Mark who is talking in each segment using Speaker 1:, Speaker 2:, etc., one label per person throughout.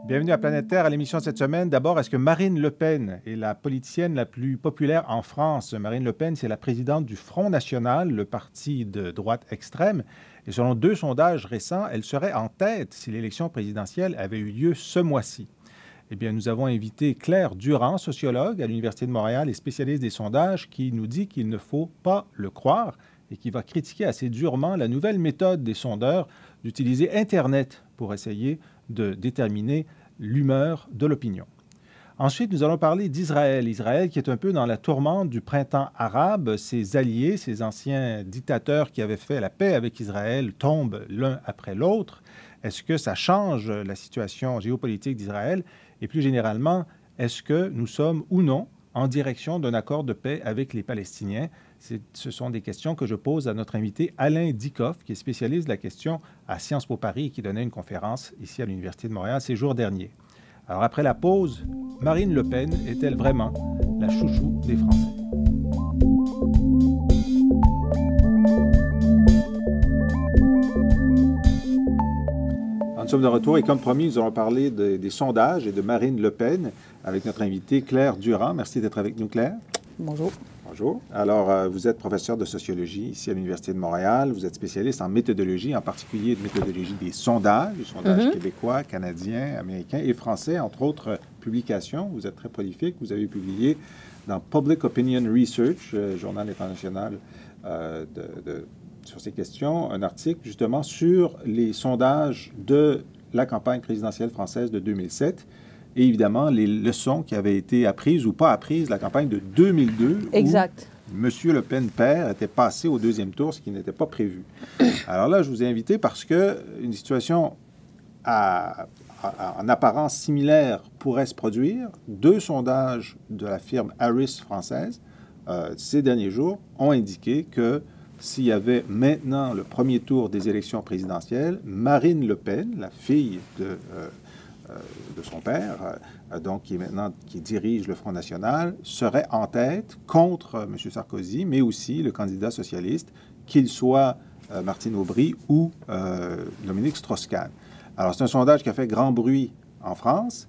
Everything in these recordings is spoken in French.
Speaker 1: Bienvenue à Planète Terre, à l'émission de cette semaine. D'abord, est-ce que Marine Le Pen est la politicienne la plus populaire en France? Marine Le Pen, c'est la présidente du Front National, le parti de droite extrême. Et selon 2 sondages récents, elle serait en tête si l'élection présidentielle avait eu lieu ce mois-ci. Eh bien, nous avons invité Claire Durand, sociologue à l'Université de Montréal et spécialiste des sondages, qui nous dit qu'il ne faut pas le croire et qui va critiquer assez durement la nouvelle méthode des sondeurs d'utiliser Internet pour essayer de déterminer l'humeur de l'opinion. Ensuite, nous allons parler d'Israël. Israël qui est un peu dans la tourmente du printemps arabe. Ses alliés, ses anciens dictateurs qui avaient fait la paix avec Israël tombent l'un après l'autre. Est-ce que ça change la situation géopolitique d'Israël? Et plus généralement, est-ce que nous sommes ou non en direction d'un accord de paix avec les Palestiniens? Ce sont des questions que je pose à notre invité Alain Dikoff, qui est spécialiste de la question à Sciences Po Paris et qui donnait une conférence ici à l'Université de Montréal ces jours derniers. Alors après la pause, Marine Le Pen est-elle vraiment la chouchou des Français? Nous sommes de retour et comme promis, nous allons parler des sondages et de Marine Le Pen avec notre invitée Claire Durand. Merci d'être avec nous, Claire.
Speaker 2: Bonjour.
Speaker 1: Bonjour. Alors, vous êtes professeur de sociologie ici à l'Université de Montréal. Vous êtes spécialiste en méthodologie, en particulier de méthodologie des sondages québécois, canadiens, américains et français, entre autres publications. Vous êtes très prolifique. Vous avez publié dans Public Opinion Research, journal international sur ces questions, un article justement sur les sondages de la campagne présidentielle française de 2007 et évidemment les leçons qui avaient été apprises ou pas apprises de la campagne de 2002.
Speaker 2: Exact.
Speaker 1: Où M. Le Pen père était passé au 2e tour, ce qui n'était pas prévu. Alors là, je vous ai invité parce que une situation en apparence similaire pourrait se produire. 2 sondages de la firme Harris française ces derniers jours ont indiqué que s'il y avait maintenant le premier tour des élections présidentielles, Marine Le Pen, la fille de son père, donc qui dirige le Front National, serait en tête contre M. Sarkozy, mais aussi le candidat socialiste, qu'il soit Martine Aubry ou Dominique Strauss-Kahn. Alors, c'est un sondage qui a fait grand bruit en France,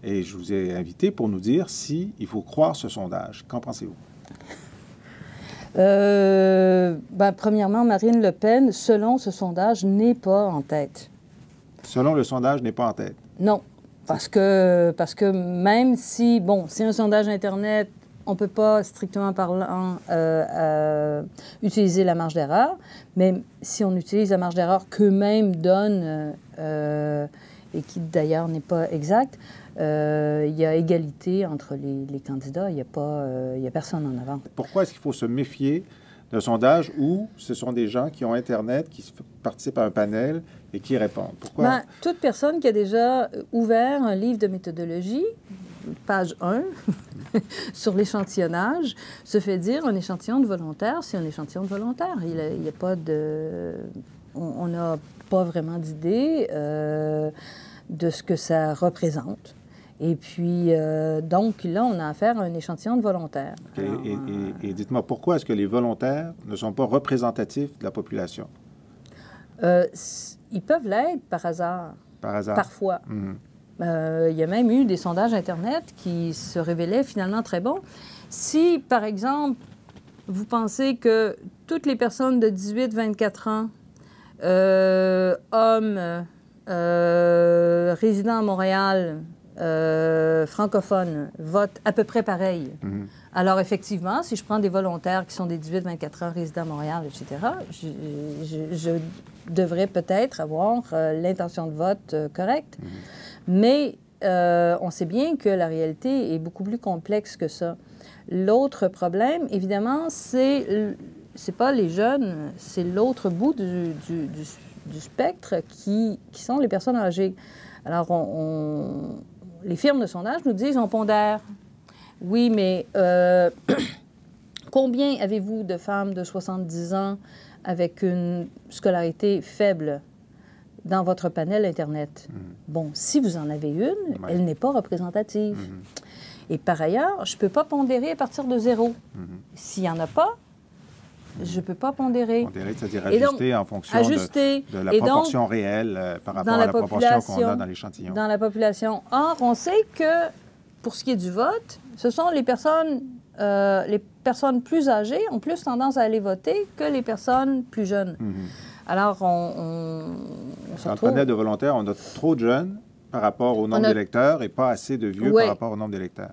Speaker 1: et je vous ai invité pour nous dire s'il faut croire ce sondage. Qu'en pensez-vous?
Speaker 2: Premièrement, Marine Le Pen, selon ce sondage, n'est pas en tête.
Speaker 1: Selon le sondage, n'est pas en tête?
Speaker 2: Non, parce que même si, bon, c'est un sondage Internet, on ne peut pas, strictement parlant, utiliser la marge d'erreur, mais si on utilise la marge d'erreur qu'eux-mêmes donnent, et qui d'ailleurs n'est pas exacte, il y a égalité entre les candidats. Il n'y a personne en avant.
Speaker 1: Pourquoi est-ce qu'il faut se méfier d'un sondage où ce sont des gens qui ont Internet, qui participent à un panel et qui répondent? Pourquoi?
Speaker 2: Toute personne qui a déjà ouvert un livre de méthodologie, page 1, sur l'échantillonnage, se fait dire un échantillon de volontaires, c'est un échantillon de volontaires. Il n'y a pas de... On n'a pas vraiment d'idée de ce que ça représente. Et puis, donc, là, on a affaire à un échantillon de volontaires.
Speaker 1: Okay. Et dites-moi, pourquoi est-ce que les volontaires ne sont pas représentatifs de la population?
Speaker 2: Ils peuvent l'être par hasard.
Speaker 1: Par hasard?
Speaker 2: Parfois. Il y a même eu des sondages Internet qui se révélaient finalement très bons. Si, par exemple, vous pensez que toutes les personnes de 18-24 ans, hommes, résidents à Montréal, francophones, votent à peu près pareil. Alors, effectivement, si je prends des volontaires qui sont des 18-24 ans, résidents à Montréal, etc., je devrais peut-être avoir l'intention de vote correcte. Mais on sait bien que la réalité est beaucoup plus complexe que ça. L'autre problème, évidemment, c'est pas les jeunes, c'est l'autre bout du spectre qui sont les personnes âgées. Alors, les firmes de sondage nous disent on pondère. Oui, mais combien avez-vous de femmes de 70 ans avec une scolarité faible dans votre panel Internet? Bon, si vous en avez une, elle n'est pas représentative. Et par ailleurs, je ne peux pas pondérer à partir de 0. S'il n'y en a pas, Je ne peux pas pondérer.
Speaker 1: Pondérer, c'est-à-dire ajuster en fonction de la proportion réelle par rapport à la proportion qu'on a dans l'échantillon.
Speaker 2: Dans la population. Or, on sait que, pour ce qui est du vote, ce sont les personnes plus âgées ont plus tendance à aller voter que les personnes plus jeunes. Alors, on se
Speaker 1: dans
Speaker 2: retrouve...
Speaker 1: le panel de volontaires, on a trop de jeunes par rapport au nombre d'électeurs et pas assez de vieux par rapport au nombre d'électeurs.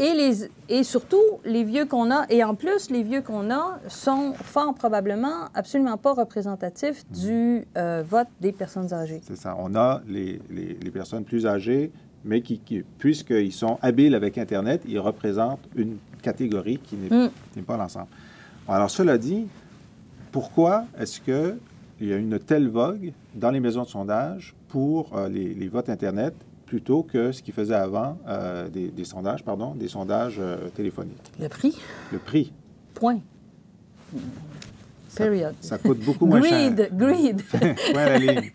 Speaker 2: Et surtout, les vieux qu'on a, et en plus, les vieux qu'on a sont fort probablement absolument pas représentatifs du vote des personnes âgées.
Speaker 1: C'est ça. On a les personnes plus âgées, mais puisqu'ils sont habiles avec Internet, ils représentent une catégorie qui n'est pas l'ensemble. Alors, cela dit, pourquoi est-ce qu'il y a une telle vogue dans les maisons de sondage pour les votes Internet plutôt que ce qu'ils faisaient avant des sondages téléphoniques?
Speaker 2: Le prix.
Speaker 1: Le prix.
Speaker 2: Point. Period.
Speaker 1: Ça coûte beaucoup moins cher.
Speaker 2: Greed.
Speaker 1: Point à la ligne.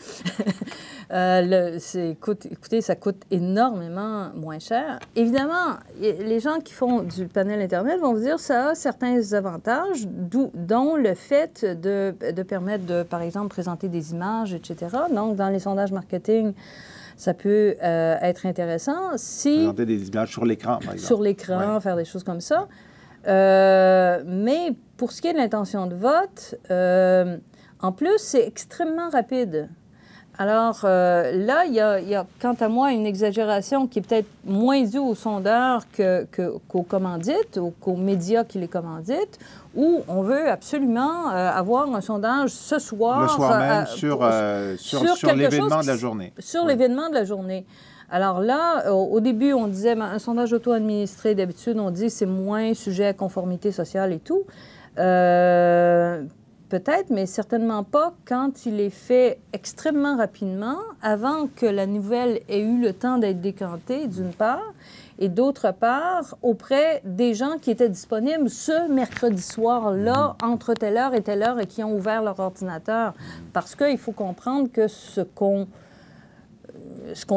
Speaker 2: Écoutez, ça coûte énormément moins cher. Évidemment, les gens qui font du panel Internet vont vous dire que ça a certains avantages, dont le fait de permettre de, par exemple, présenter des images, etc. Donc, dans les sondages marketing, ça peut être intéressant si...
Speaker 1: Présenter des images sur l'écran, par exemple.
Speaker 2: Sur l'écran, faire des choses comme ça. Mais pour ce qui est de l'intention de vote, en plus, c'est extrêmement rapide. Alors là, il y a, quant à moi, une exagération qui est peut-être moins due aux sondeurs qu'aux commandites, ou qu'aux médias qui les commanditent, où on veut absolument avoir un sondage ce soir.
Speaker 1: Le soir même sur l'événement de la journée.
Speaker 2: Sur l'événement de la journée. Alors là, au début, on disait, un sondage auto-administré, d'habitude, on dit c'est moins sujet à conformité sociale et tout. Peut-être, mais certainement pas quand il est fait extrêmement rapidement, avant que la nouvelle ait eu le temps d'être décantée, d'une part, et d'autre part, auprès des gens qui étaient disponibles ce mercredi soir-là, entre telle heure et qui ont ouvert leur ordinateur. Parce qu'il faut comprendre que ce qu'on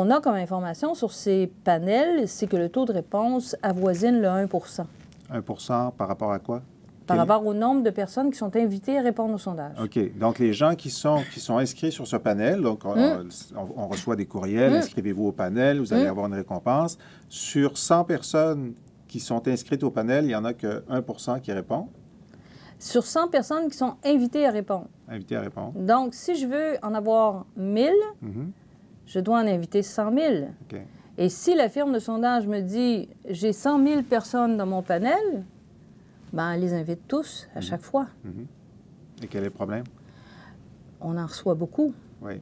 Speaker 2: a comme information sur ces panels, c'est que le taux de réponse avoisine le 1
Speaker 1: 1 par rapport à quoi?
Speaker 2: Par rapport au nombre de personnes qui sont invitées à répondre au sondage.
Speaker 1: OK. Donc, les gens qui sont inscrits sur ce panel, donc on reçoit des courriels, inscrivez-vous au panel, vous allez avoir une récompense. Sur 100 personnes qui sont inscrites au panel, il n'y en a que 1 qui répond.
Speaker 2: Sur 100 personnes qui sont invitées à répondre.
Speaker 1: Invitées à répondre.
Speaker 2: Donc, si je veux en avoir 1000, je dois en inviter 100 000.
Speaker 1: OK.
Speaker 2: Et si la firme de sondage me dit « j'ai 100 000 personnes dans mon panel », ben, elle les invite tous à chaque fois.
Speaker 1: Et quel est le problème?
Speaker 2: On en reçoit beaucoup.
Speaker 1: Oui.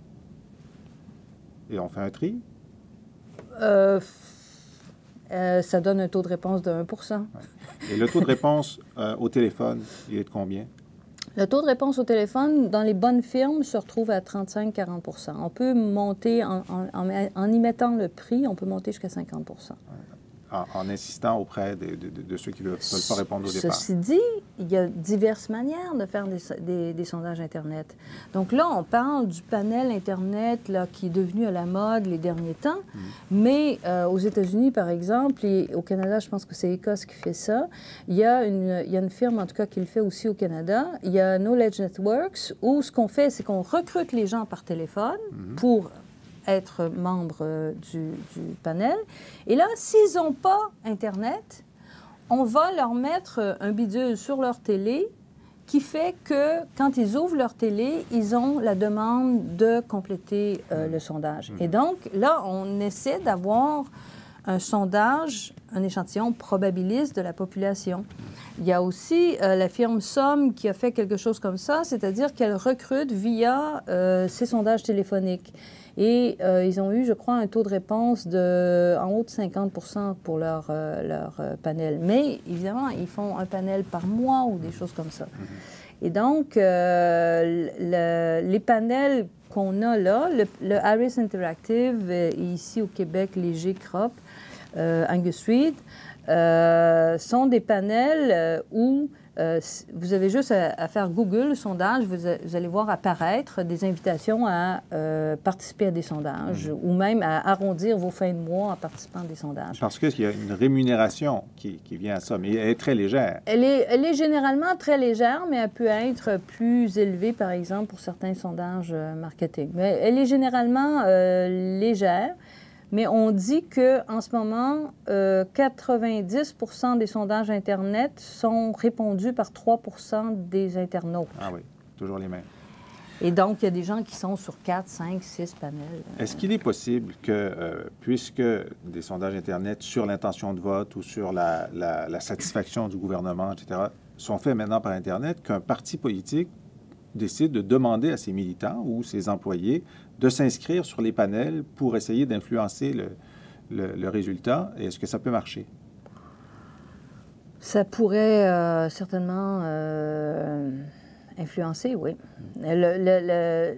Speaker 1: Et on fait un tri?
Speaker 2: Ça donne un taux de réponse de 1
Speaker 1: ouais. Et le taux de réponse au téléphone, il est de combien?
Speaker 2: Le taux de réponse au téléphone, dans les bonnes firmes, se retrouve à 35-40 %. On peut monter, en y mettant le prix, on peut monter jusqu'à 50 %.
Speaker 1: En insistant auprès de ceux qui ne veulent pas répondre au départ.
Speaker 2: Ceci dit, il y a diverses manières de faire des sondages Internet. Donc là, on parle du panel Internet là, qui est devenu à la mode les derniers temps. Mais aux États-Unis, par exemple, et au Canada, je pense que c'est Écosse qui fait ça, il y a une firme, en tout cas, qui le fait aussi au Canada. Il y a Knowledge Networks, où ce qu'on fait, c'est qu'on recrute les gens par téléphone pour être membre du panel. Et là, s'ils n'ont pas Internet, on va leur mettre un bidule sur leur télé qui fait que, quand ils ouvrent leur télé, ils ont la demande de compléter le sondage. Et donc, là, on essaie d'avoir un sondage, un échantillon probabiliste de la population. Il y a aussi la firme Somme qui a fait quelque chose comme ça, c'est-à-dire qu'elle recrute via ces sondages téléphoniques. Et ils ont eu, je crois, un taux de réponse en haut de 50 % pour leur panel. Mais, évidemment, ils font un panel par mois ou des choses comme ça. Et donc, les panels qu'on a là, le Harris Interactive, et ici au Québec, les G-Crop, Angus Reid, sont des panels où vous avez juste à faire Google, le sondage, vous allez voir apparaître des invitations à participer à des sondages ou même à arrondir vos fins de mois en participant à des sondages.
Speaker 1: Parce qu'il y a une rémunération qui vient à ça, mais elle est très légère.
Speaker 2: Elle est généralement très légère, mais elle peut être plus élevée, par exemple, pour certains sondages marketing. Mais elle est généralement légère. Mais on dit qu'en ce moment, 90 des sondages Internet sont répondus par 3 des internautes.
Speaker 1: Ah oui, toujours les mêmes.
Speaker 2: Et donc, il y a des gens qui sont sur 4, 5, 6 panels.
Speaker 1: Est-ce qu'il est possible que, puisque des sondages Internet sur l'intention de vote ou sur la satisfaction du gouvernement, etc., sont faits maintenant par Internet, qu'un parti politique décide de demander à ses militants ou ses employés de s'inscrire sur les panels pour essayer d'influencer le résultat? Et est-ce que ça peut marcher?
Speaker 2: Ça pourrait certainement influencer, oui. La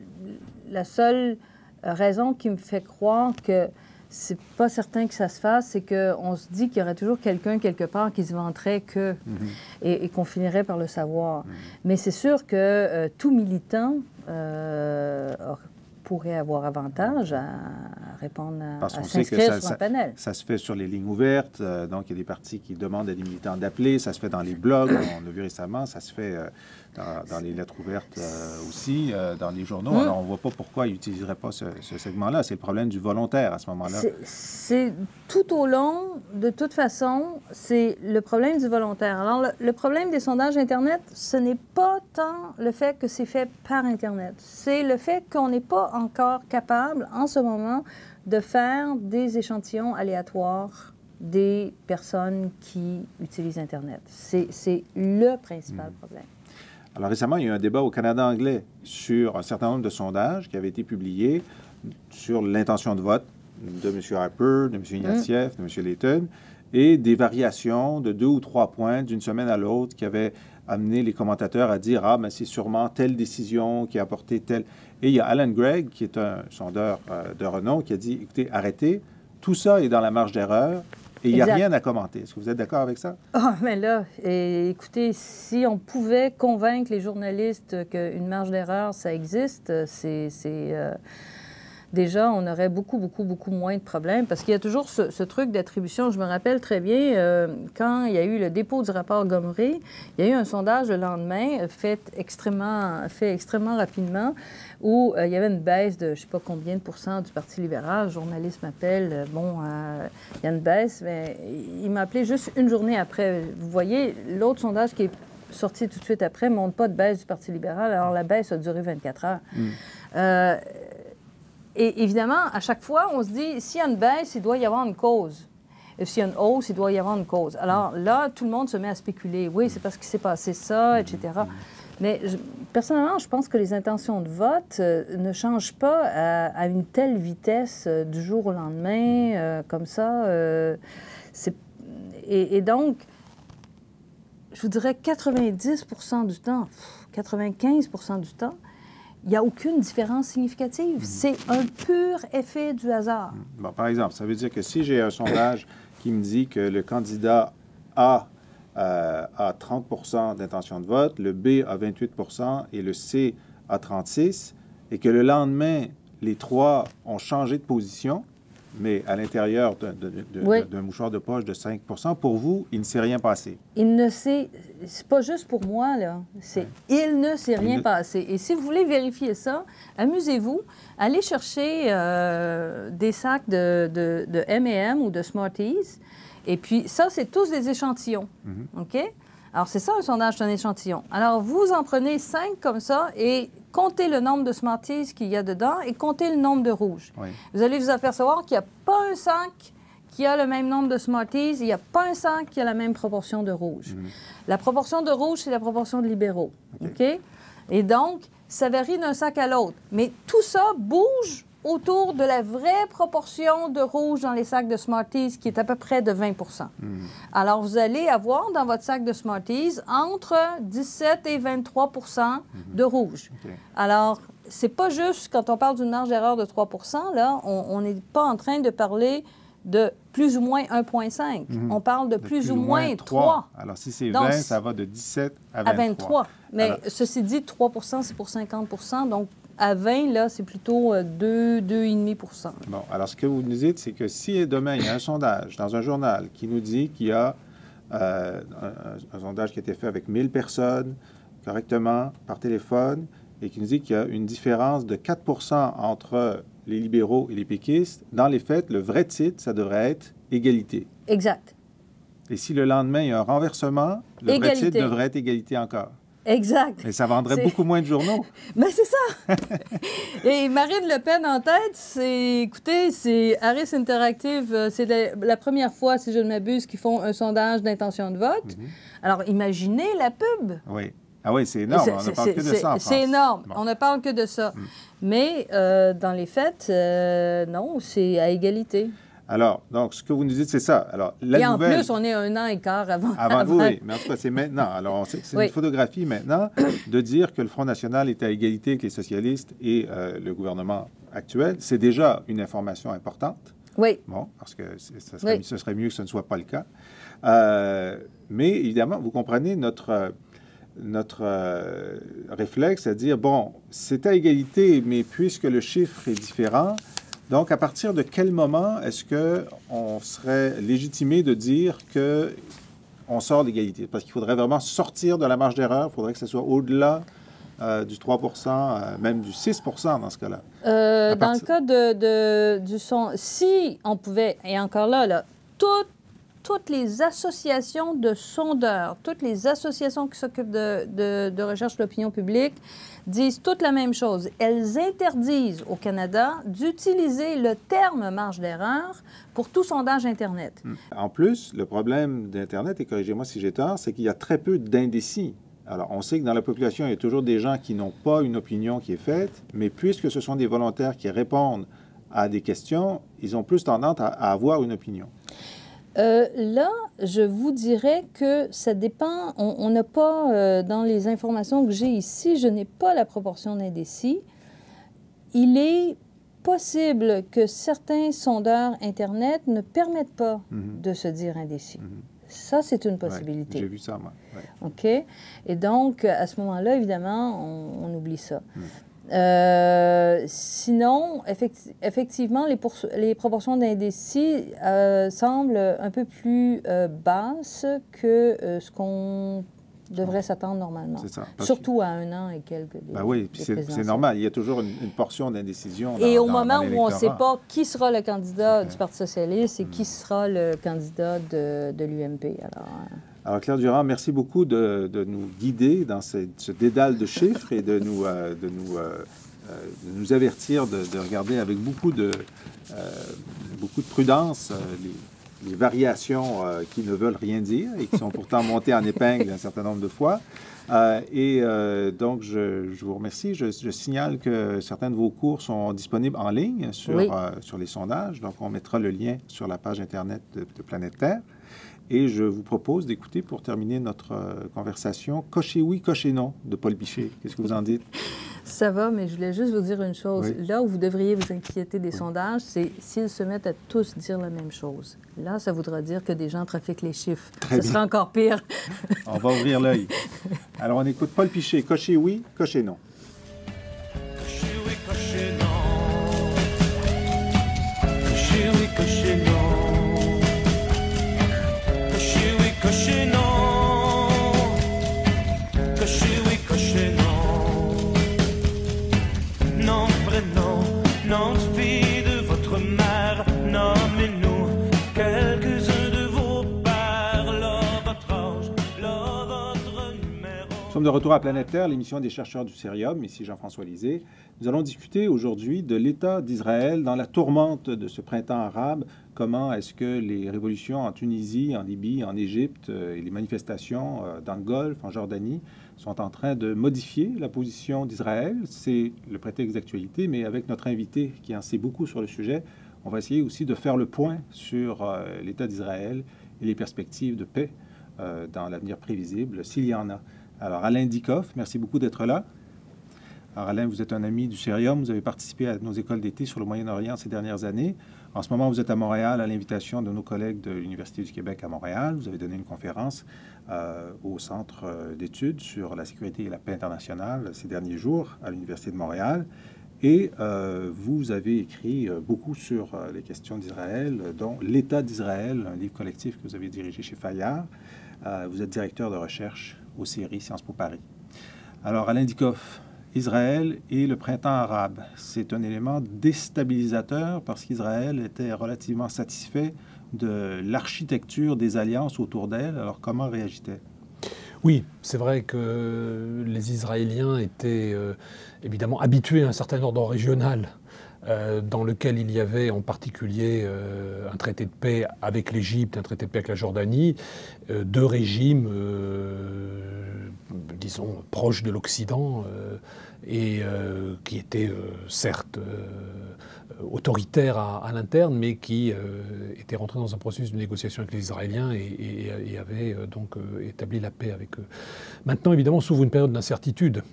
Speaker 2: seule raison qui me fait croire que c'est pas certain que ça se fasse, c'est qu'on se dit qu'il y aurait toujours quelqu'un quelque part qui se vanterait que et qu'on finirait par le savoir. Mais c'est sûr que tout militant pourrait avoir avantage à répondre, à s'inscrire sur un panel.
Speaker 1: Ça se fait sur les lignes ouvertes, donc il y a des partis qui demandent à des militants d'appeler, ça se fait dans les blogs, on a vu récemment, ça se fait dans les lettres ouvertes aussi, dans les journaux. Alors on ne voit pas pourquoi ils n'utiliseraient pas ce segment-là. C'est le problème du volontaire à ce moment-là.
Speaker 2: C'est tout au long, de toute façon, c'est le problème du volontaire. Alors le problème des sondages Internet, ce n'est pas tant le fait que c'est fait par Internet, c'est le fait qu'on n'est pas encore capable, en ce moment, de faire des échantillons aléatoires des personnes qui utilisent Internet. C'est le principal problème.
Speaker 1: Alors récemment, il y a eu un débat au Canada anglais sur un certain nombre de sondages qui avaient été publiés sur l'intention de vote de M. Harper, de M. Ignatieff, de M. Layton, et des variations de 2 ou 3 points d'une semaine à l'autre qui avaient amené les commentateurs à dire « Ah, mais c'est sûrement telle décision qui a apporté telle... » Et il y a Alan Gregg, qui est un sondeur de renom, qui a dit « Écoutez, arrêtez, tout ça est dans la marge d'erreur. » Et il n'y a rien à commenter. Est-ce que vous êtes d'accord avec ça?
Speaker 2: Ah, mais là, écoutez, si on pouvait convaincre les journalistes qu'une marge d'erreur, ça existe, déjà, on aurait beaucoup moins de problèmes parce qu'il y a toujours ce truc d'attribution. Je me rappelle très bien, quand il y a eu le dépôt du rapport Gomery, il y a eu un sondage le lendemain fait extrêmement rapidement où il y avait une baisse de je ne sais pas combien de pourcents du Parti libéral. Le journaliste m'appelle, il y a une baisse, mais il m'a appelé juste une journée après. Vous voyez, l'autre sondage qui est sorti tout de suite après ne montre pas de baisse du Parti libéral. Alors, la baisse a duré 24 heures. Et évidemment, à chaque fois, on se dit, s'il y a une baisse, il doit y avoir une cause. Et s'il y a une hausse, il doit y avoir une cause. Alors là, tout le monde se met à spéculer. Oui, c'est parce qu'il s'est passé ça, etc. Mais personnellement, je pense que les intentions de vote ne changent pas à une telle vitesse du jour au lendemain, comme ça. Et donc, je vous dirais 90 du temps, 95 du temps, il n'y a aucune différence significative. C'est un pur effet du hasard.
Speaker 1: Bon, par exemple, ça veut dire que si j'ai un sondage qui me dit que le candidat A a 30 d'intention de vote, le B a 28 et le C a 36 et que le lendemain, les trois ont changé de position, mais à l'intérieur d'un mouchoir de poche de 5 pour vous, il ne s'est rien passé.
Speaker 2: C'est pas juste pour moi, là. Il ne s'est rien passé. Et si vous voulez vérifier ça, amusez-vous, allez chercher des sacs de M&M ou de Smarties. Et puis, ça, c'est tous des échantillons. OK? Alors, c'est ça, un sondage d'un échantillon. Alors, vous en prenez 5 comme ça et comptez le nombre de Smarties qu'il y a dedans et comptez le nombre de rouges. Oui. Vous allez vous apercevoir qu'il n'y a pas un sac qui a le même nombre de Smarties, il n'y a pas un sac qui a la même proportion de rouges. La proportion de rouges, c'est la proportion de libéraux. OK? Et donc, ça varie d'un sac à l'autre. Mais tout ça bouge autour de la vraie proportion de rouge dans les sacs de Smarties, qui est à peu près de 20 Alors, vous allez avoir dans votre sac de Smarties entre 17 et 23 de rouge. Alors, c'est pas juste, quand on parle d'une marge d'erreur de 3 là, on n'est pas en train de parler de plus ou moins 1,5. On parle de plus ou moins 3.
Speaker 1: Alors, si c'est 20, ça va de 17 à 23.
Speaker 2: Mais alors, ceci dit, 3 c'est pour 50 donc à 20, là, c'est plutôt 2,5
Speaker 1: Bon, alors ce que vous nous dites, c'est que si demain, il y a un sondage dans un journal qui nous dit qu'il y a un sondage qui a été fait avec 1000 personnes correctement par téléphone et qui nous dit qu'il y a une différence de 4 entre les libéraux et les péquistes, dans les faits, le vrai titre, ça devrait être égalité.
Speaker 2: Exact.
Speaker 1: Et si le lendemain, il y a un renversement, le vrai titre devrait être égalité encore.
Speaker 2: Exact.
Speaker 1: Mais ça vendrait beaucoup moins de journaux.
Speaker 2: Mais c'est ça. Et Marine Le Pen en tête, écoutez, c'est Harris Interactive, c'est la première fois, si je ne m'abuse, qu'ils font un sondage d'intention de vote. Alors, imaginez la pub.
Speaker 1: Oui. Ah oui, c'est énorme. On ne parle que de ça en France.
Speaker 2: C'est énorme. Bon. On ne parle que de ça. Mais dans les faits, non, c'est à égalité.
Speaker 1: Alors, donc, ce que vous nous dites, c'est ça. Alors,
Speaker 2: et en plus, on est 1 an et quart avant.
Speaker 1: Oui, mais en tout cas, c'est maintenant. Alors, c'est une photographie maintenant de dire que le Front national est à égalité avec les socialistes et le gouvernement actuel. C'est déjà une information importante.
Speaker 2: Oui.
Speaker 1: Bon, parce que ce serait mieux que ce ne soit pas le cas. Mais évidemment, vous comprenez notre réflexe à dire, bon, c'est à égalité, mais puisque le chiffre est différent, donc à partir de quel moment est-ce qu'on serait légitimé de dire qu'on sort d'égalité? Parce qu'il faudrait vraiment sortir de la marge d'erreur, il faudrait que ce soit au-delà du 3 même du 6 dans ce cas-là.
Speaker 2: Dans le cas du son, si on pouvait, et encore là toutes les associations de sondeurs, toutes les associations qui s'occupent de recherche de l'opinion publique disent toute la même chose. Elles interdisent au Canada d'utiliser le terme marge d'erreur pour tout sondage Internet.
Speaker 1: En plus, le problème d'Internet, et corrigez-moi si j'ai tort, c'est qu'il y a très peu d'indécis. Alors, on sait que dans la population, il y a toujours des gens qui n'ont pas une opinion qui est faite, mais puisque ce sont des volontaires qui répondent à des questions, ils ont plus tendance à avoir une opinion.
Speaker 2: Là, je vous dirais que ça dépend. On n'a pas, dans les informations que j'ai ici, je n'ai pas la proportion d'indécis. Il est possible que certains sondeurs Internet ne permettent pas de se dire indécis. Ça, c'est une possibilité.
Speaker 1: Ouais, j'ai vu ça, moi. Ouais.
Speaker 2: OK? Et donc, à ce moment-là, évidemment, on oublie ça. Sinon, effectivement, les proportions d'indécis semblent un peu plus basses que ce qu'on devrait s'attendre normalement.
Speaker 1: C'est ça.
Speaker 2: Surtout à 1 an et quelques.
Speaker 1: Oui, puis c'est normal. Il y a toujours une portion d'indécision.
Speaker 2: Et au moment où on ne sait pas qui sera le candidat du Parti socialiste et qui sera le candidat de l'UMP.
Speaker 1: Alors, Claire Durand, merci beaucoup de nous guider dans ce dédale de chiffres et de nous avertir de regarder avec beaucoup de prudence les variations qui ne veulent rien dire et qui sont pourtant montées en épingle un certain nombre de fois. Donc, je vous remercie. Je signale que certains de vos cours sont disponibles en ligne sur les sondages. Donc, on mettra le lien sur la page Internet de Planète Terre. Et je vous propose d'écouter, pour terminer notre conversation, « Cochez oui, cochez non » de Paul Piché. Qu'est-ce que vous en dites?
Speaker 2: Ça va, mais je voulais juste vous dire une chose. Oui. Là où vous devriez vous inquiéter des sondages, c'est s'ils se mettent à tous dire la même chose. Là, ça voudra dire que des gens trafiquent les chiffres. Ce sera encore pire.
Speaker 1: On va ouvrir l'œil. Alors, on écoute Paul Piché. « Cochez oui, cochez non ».
Speaker 3: Cochez oui, cochez non. Cochez oui, cochez non. Cochez non, cochez oui, cochez non. Non, prénom, nom de fille de votre mère, nommez-nous quelques-uns de vos pères, là votre âge, là votre numéro.
Speaker 1: Nous sommes de retour à Planète Terre, l'émission des chercheurs du Cérium, ici Jean-François Lisée. Nous allons discuter aujourd'hui de l'État d'Israël dans la tourmente de ce printemps arabe. Comment est-ce que les révolutions en Tunisie, en Libye, en Égypte et les manifestations dans le Golfe, en Jordanie, sont en train de modifier la position d'Israël? C'est le prétexte d'actualité, mais avec notre invité qui en sait beaucoup sur le sujet, on va essayer aussi de faire le point sur l'État d'Israël et les perspectives de paix dans l'avenir prévisible, s'il y en a. Alors, Alain Dikoff, merci beaucoup d'être là. Alors Alain, vous êtes un ami du Cérium, vous avez participé à nos écoles d'été sur le Moyen-Orient ces dernières années. En ce moment, vous êtes à Montréal à l'invitation de nos collègues de l'Université du Québec à Montréal. Vous avez donné une conférence au Centre d'études sur la sécurité et la paix internationale ces derniers jours à l'Université de Montréal. Et vous avez écrit beaucoup sur les questions d'Israël, dont l'État d'Israël, un livre collectif que vous avez dirigé chez Fayard. Vous êtes directeur de recherche au CERI Sciences Po Paris. Alors, Alain Dikoff, Israël et le printemps arabe, c'est un élément déstabilisateur parce qu'Israël était relativement satisfait de l'architecture des alliances autour d'elle. Alors, comment réagit-elle?
Speaker 4: Oui, c'est vrai que les Israéliens étaient évidemment habitués à un certain ordre régional dans lequel il y avait en particulier un traité de paix avec l'Égypte, un traité de paix avec la Jordanie, deux régimes, disons, proches de l'Occident et qui étaient certes autoritaires à l'interne, mais qui étaient rentrés dans un processus de négociation avec les Israéliens et avaient donc établi la paix avec eux. Maintenant, évidemment, s'ouvre une période d'incertitude.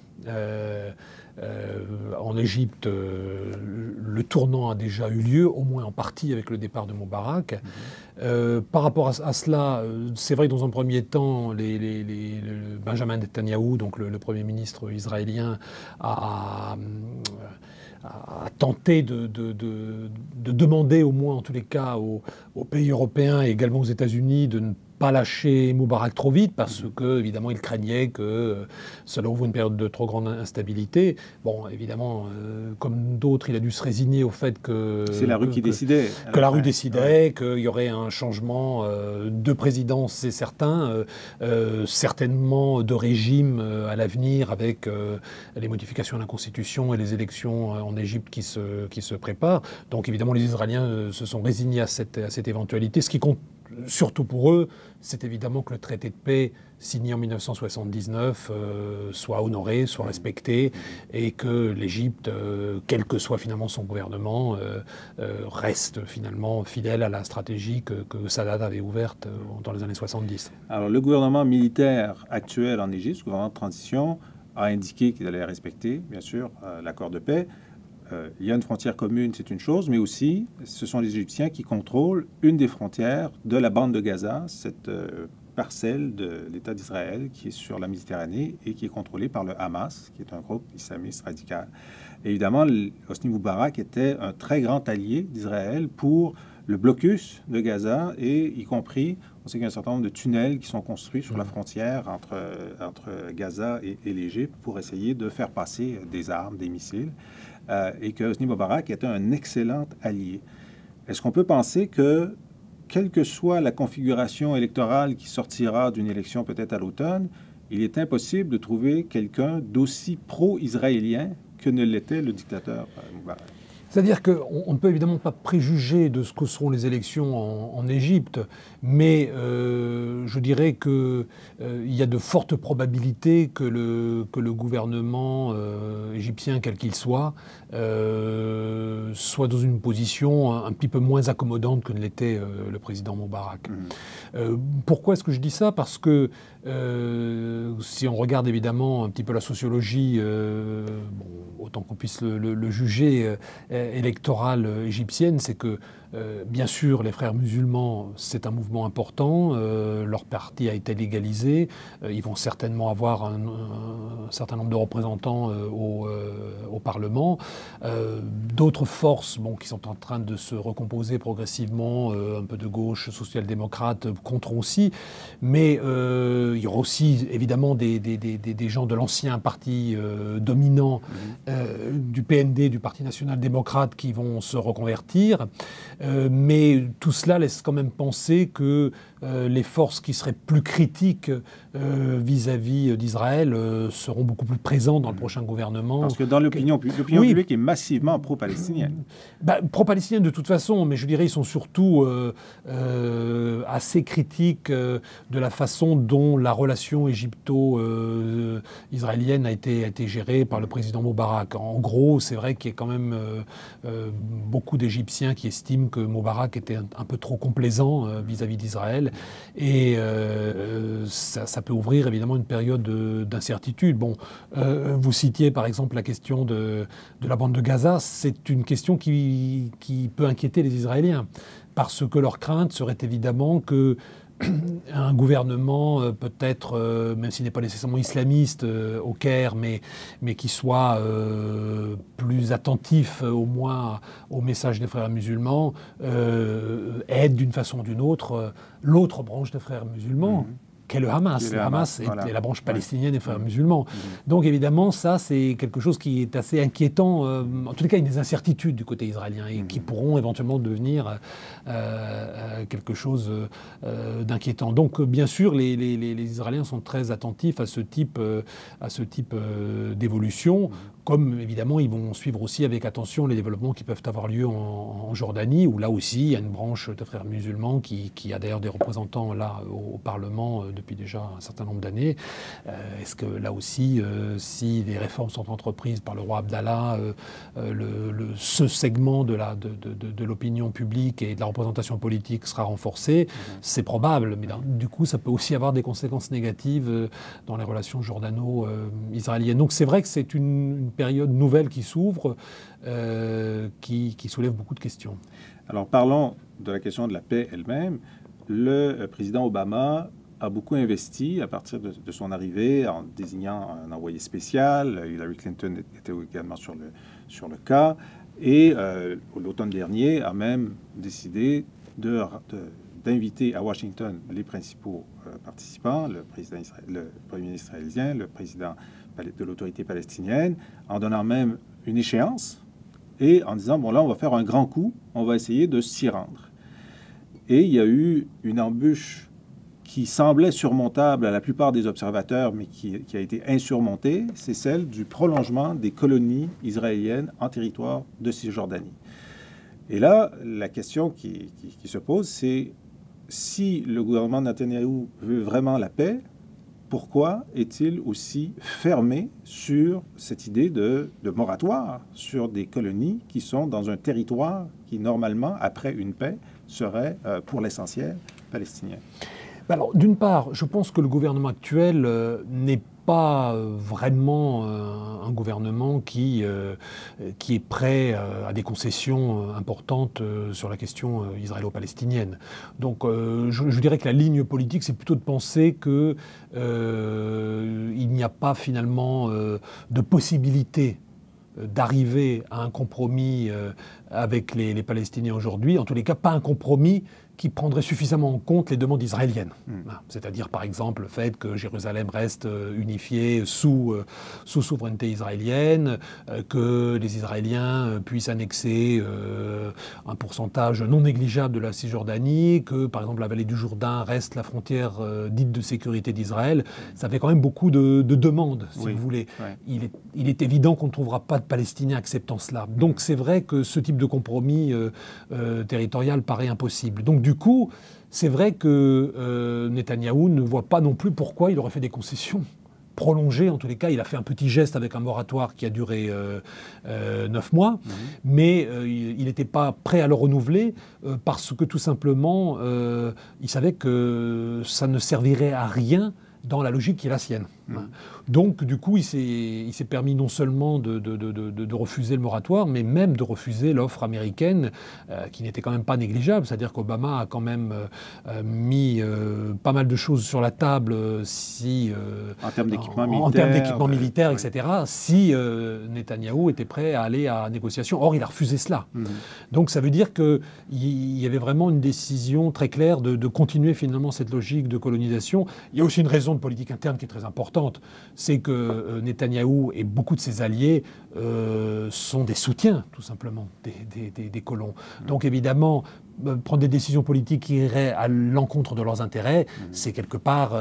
Speaker 4: En Égypte, le tournant a déjà eu lieu, au moins en partie avec le départ de Moubarak. Par rapport à cela, c'est vrai que dans un premier temps, Benjamin Netanyahou, donc le Premier ministre israélien, a tenté de demander, au moins en tous les cas, aux pays européens et également aux États-Unis de ne pas lâcher Moubarak trop vite parce que, évidemment, il craignait que cela ouvre une période de trop grande instabilité. Bon, évidemment, comme d'autres, il a dû se résigner au fait que...
Speaker 1: C'est la rue qui décidait.
Speaker 4: Que la rue décidait, qu'il y aurait un changement de présidence, c'est certain, certainement de régime à l'avenir avec les modifications de la Constitution et les élections en Égypte qui se préparent. Donc, évidemment, les Israéliens se sont résignés à cette éventualité. Ce qui compte surtout pour eux, c'est évidemment que le traité de paix signé en 1979 soit honoré, soit respecté, et que l'Égypte, quel que soit finalement son gouvernement, reste finalement fidèle à la stratégie que Sadat avait ouverte dans les années 70.
Speaker 1: Alors, le gouvernement militaire actuel en Égypte, le gouvernement de transition, a indiqué qu'il allait respecter, bien sûr, l'accord de paix. Il y a une frontière commune, c'est une chose, mais aussi, ce sont les Égyptiens qui contrôlent une des frontières de la bande de Gaza, cette parcelle de l'État d'Israël qui est sur la Méditerranée et qui est contrôlée par le Hamas, qui est un groupe islamiste radical. Et évidemment, Hosni Moubarak était un très grand allié d'Israël pour le blocus de Gaza, et y compris, on sait qu'il y a un certain nombre de tunnels qui sont construits sur la frontière entre Gaza et l'Égypte pour essayer de faire passer des armes, des missiles. Et que Hosni Moubarak était un excellent allié. Est-ce qu'on peut penser que, quelle que soit la configuration électorale qui sortira d'une élection peut-être à l'automne, il est impossible de trouver quelqu'un d'aussi pro-israélien que ne l'était le dictateur Moubarak?
Speaker 4: C'est-à-dire qu'on ne peut évidemment pas préjuger de ce que seront les élections en Égypte, mais je dirais qu'il y a de fortes probabilités que le gouvernement égyptien, quel qu'il soit dans une position un petit peu moins accommodante que ne l'était le président Moubarak. Pourquoi est-ce que je dis ça? Parce que si on regarde évidemment un petit peu la sociologie, autant qu'on puisse le juger, électorale égyptienne, c'est que bien sûr, les frères musulmans, c'est un mouvement important. Leur parti a été légalisé. Ils vont certainement avoir un certain nombre de représentants au Parlement. D'autres forces qui sont en train de se recomposer progressivement, un peu de gauche, social-démocrate, compteront aussi. Mais il y aura aussi, évidemment, des gens de l'ancien parti dominant du PND, du Parti national-démocrate, qui vont se reconvertir. Mais tout cela laisse quand même penser que les forces qui seraient plus critiques vis-à-vis d'Israël seront beaucoup plus présentes dans le prochain gouvernement.
Speaker 1: Parce que dans l'opinion publique est massivement pro-palestinienne.
Speaker 4: Pro-palestinienne de toute façon, mais je dirais ils sont surtout assez critiques de la façon dont la relation égypto-israélienne a été gérée par le président Moubarak. En gros, c'est vrai qu'il y a quand même beaucoup d'Égyptiens qui estiment que Moubarak était un peu trop complaisant vis-à-vis d'Israël et ça peut ouvrir évidemment une période d'incertitude. Bon, vous citiez par exemple la question de la bande de Gaza, c'est une question qui peut inquiéter les Israéliens, parce que leur crainte serait évidemment que un gouvernement peut-être, même s'il n'est pas nécessairement islamiste au Caire, mais qui soit plus attentif au moins au message des frères musulmans, aide d'une façon ou d'une autre l'autre branche des frères musulmans. Qu'est le Hamas. Le Hamas est la branche palestinienne des frères musulmans. Donc évidemment, ça c'est quelque chose qui est assez inquiétant. En tous les cas, il y a des incertitudes du côté israélien et qui pourront éventuellement devenir quelque chose d'inquiétant. Donc bien sûr, les Israéliens sont très attentifs à ce type d'évolution. Comme évidemment, ils vont suivre aussi avec attention les développements qui peuvent avoir lieu en Jordanie, où là aussi, il y a une branche de frères musulmans qui a d'ailleurs des représentants là au Parlement depuis déjà un certain nombre d'années. Est-ce que là aussi, si les réformes sont entreprises par le roi Abdallah, ce segment de l'opinion publique et de la représentation politique sera renforcé? C'est probable, mais du coup, ça peut aussi avoir des conséquences négatives dans les relations jordano-israéliennes. Donc c'est vrai que c'est une période nouvelle qui s'ouvre, qui soulève beaucoup de questions.
Speaker 1: Alors parlons de la question de la paix elle-même. Le président Obama a beaucoup investi à partir de son arrivée en désignant un envoyé spécial. Hillary Clinton était également sur le cas. Et l'automne dernier a même décidé d'inviter à Washington les principaux participants, le Premier ministre israélien, le président de l'autorité palestinienne, en donnant même une échéance et en disant, bon là, on va faire un grand coup, on va essayer de s'y rendre. Et il y a eu une embûche qui semblait surmontable à la plupart des observateurs, mais qui a été insurmontée, c'est celle du prolongement des colonies israéliennes en territoire de Cisjordanie. Et là, la question qui se pose, c'est si le gouvernement de Netanyahou veut vraiment la paix, pourquoi est-il aussi fermé sur cette idée de moratoire sur des colonies qui sont dans un territoire qui, normalement, après une paix, serait, pour l'essentiel, palestinien?
Speaker 4: Alors, d'une part, je pense que le gouvernement actuel n'est pas vraiment un gouvernement qui est prêt à des concessions importantes sur la question israélo-palestinienne. Donc je dirais que la ligne politique, c'est plutôt de penser qu'il n'y a pas finalement de possibilité d'arriver à un compromis avec les Palestiniens aujourd'hui, en tous les cas pas un compromis qui prendrait suffisamment en compte les demandes israéliennes. C'est-à-dire, par exemple, le fait que Jérusalem reste unifiée sous souveraineté israélienne, que les Israéliens puissent annexer un pourcentage non négligeable de la Cisjordanie, que, par exemple, la vallée du Jourdain reste la frontière dite de sécurité d'Israël. Ça fait quand même beaucoup de demandes, si vous voulez. Ouais. Il est évident qu'on ne trouvera pas de Palestiniens acceptant cela. Donc c'est vrai que ce type de compromis territorial paraît impossible. Donc du coup, c'est vrai que Netanyahou ne voit pas non plus pourquoi il aurait fait des concessions prolongées. En tous les cas, il a fait un petit geste avec un moratoire qui a duré 9 mois, mais il n'était pas prêt à le renouveler parce que tout simplement, il savait que ça ne servirait à rien dans la logique qui est la sienne. Donc, du coup, il s'est permis non seulement de refuser le moratoire, mais même de refuser l'offre américaine, qui n'était quand même pas négligeable. C'est-à-dire qu'Obama a quand même mis pas mal de choses sur la table
Speaker 1: en termes d'équipement militaire,
Speaker 4: etc., si Netanyahou était prêt à aller à la négociation. Or, il a refusé cela. Donc, ça veut dire qu'il y avait vraiment une décision très claire de continuer finalement cette logique de colonisation. Il y a aussi une raison de politique interne qui est très importante, c'est que Netanyahou et beaucoup de ses alliés sont des soutiens, tout simplement, des colons. Donc évidemment, prendre des décisions politiques qui iraient à l'encontre de leurs intérêts, c'est quelque part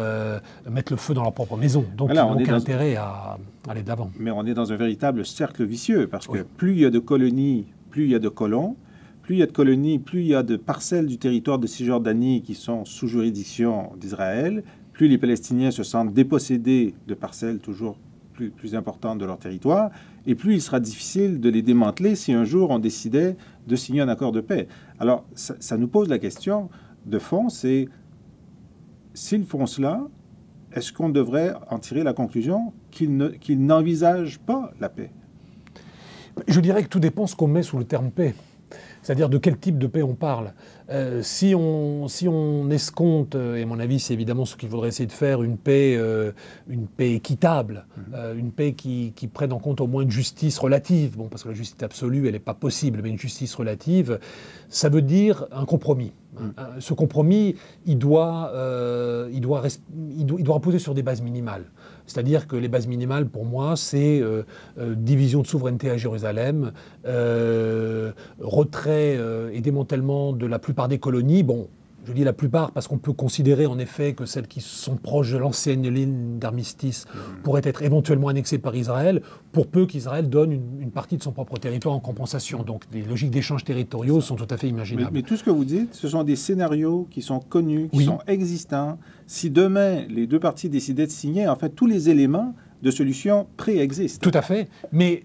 Speaker 4: mettre le feu dans leur propre maison. Donc ils n'ont aucun intérêt à aller de l'avant.
Speaker 1: Mais on est dans un véritable cercle vicieux, parce que plus il y a de colonies, plus il y a de colons. Plus il y a de colonies, plus il y a de parcelles du territoire de Cisjordanie qui sont sous juridiction d'Israël, plus les Palestiniens se sentent dépossédés de parcelles toujours plus importantes de leur territoire, et plus il sera difficile de les démanteler si un jour on décidait de signer un accord de paix. Alors, ça nous pose la question de fond, c'est s'ils font cela, est-ce qu'on devrait en tirer la conclusion qu'ils n'envisagent pas la paix?
Speaker 4: Je dirais que tout dépend ce qu'on met sous le terme paix. C'est-à-dire de quel type de paix on parle. Si on escompte, et à mon avis c'est évidemment ce qu'il faudrait essayer de faire, une paix équitable, une paix qui prenne en compte au moins une justice relative, bon, parce que la justice absolue elle n'est pas possible, mais une justice relative, ça veut dire un compromis. Ce compromis, il doit reposer sur des bases minimales. C'est-à-dire que les bases minimales, pour moi, c'est division de souveraineté à Jérusalem, retrait et démantèlement de la plupart des colonies. Bon, je dis la plupart parce qu'on peut considérer en effet que celles qui sont proches de l'ancienne ligne d'armistice pourraient être éventuellement annexées par Israël, pour peu qu'Israël donne une partie de son propre territoire en compensation. Donc les logiques d'échanges territoriaux sont tout à fait imaginables.
Speaker 1: Mais tout ce que vous dites, ce sont des scénarios qui sont connus, qui sont existants. Si demain les deux parties décidaient de signer, en fait, tous les éléments de solution préexistent.
Speaker 4: Tout à fait. Mais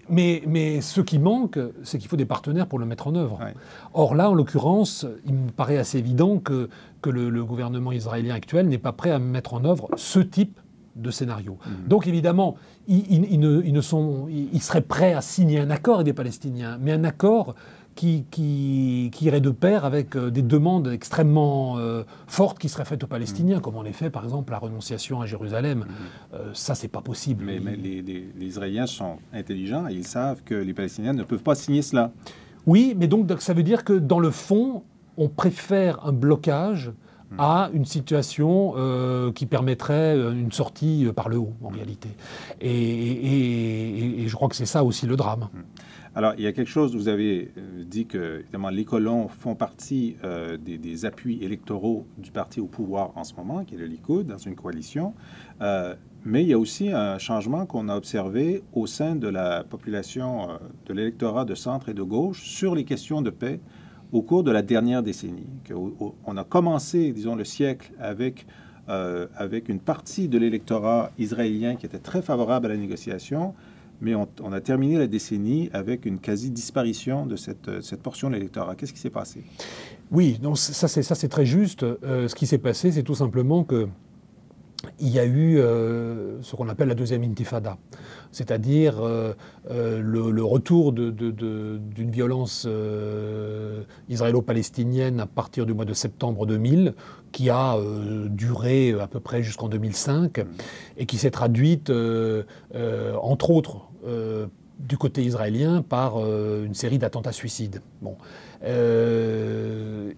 Speaker 4: ce qui manque, c'est qu'il faut des partenaires pour le mettre en œuvre. Ouais. Or là, en l'occurrence, il me paraît assez évident que le gouvernement israélien actuel n'est pas prêt à mettre en œuvre ce type de scénario. Donc évidemment, ils seraient prêts à signer un accord avec des Palestiniens, mais un accord qui irait de pair avec des demandes extrêmement fortes qui seraient faites aux Palestiniens, comme en effet, par exemple, la renonciation à Jérusalem. Ça, c'est pas possible.
Speaker 1: Mais les Israéliens sont intelligents et ils savent que les Palestiniens ne peuvent pas signer cela.
Speaker 4: Oui, mais donc ça veut dire que dans le fond, on préfère un blocage à une situation qui permettrait une sortie par le haut, en réalité. Et je crois que c'est ça aussi le drame.
Speaker 1: Alors, il y a quelque chose, vous avez dit que, évidemment, les colons font partie des appuis électoraux du parti au pouvoir en ce moment, qui est le Likoud, dans une coalition. Mais il y a aussi un changement qu'on a observé au sein de la population, de l'électorat de centre et de gauche, sur les questions de paix au cours de la dernière décennie. On a commencé, disons, le siècle avec une partie de l'électorat israélien qui était très favorable à la négociation, mais on a terminé la décennie avec une quasi-disparition de cette portion de l'électorat. Qu'est-ce qui s'est passé?
Speaker 4: Oui, donc ça c'est très juste. Ce qui s'est passé, c'est tout simplement que il y a eu ce qu'on appelle la deuxième intifada, c'est-à-dire le retour d'une violence israélo-palestinienne à partir du mois de septembre 2000, qui a duré à peu près jusqu'en 2005, et qui s'est traduite, entre autres, du côté israélien par une série d'attentats suicides. Bon.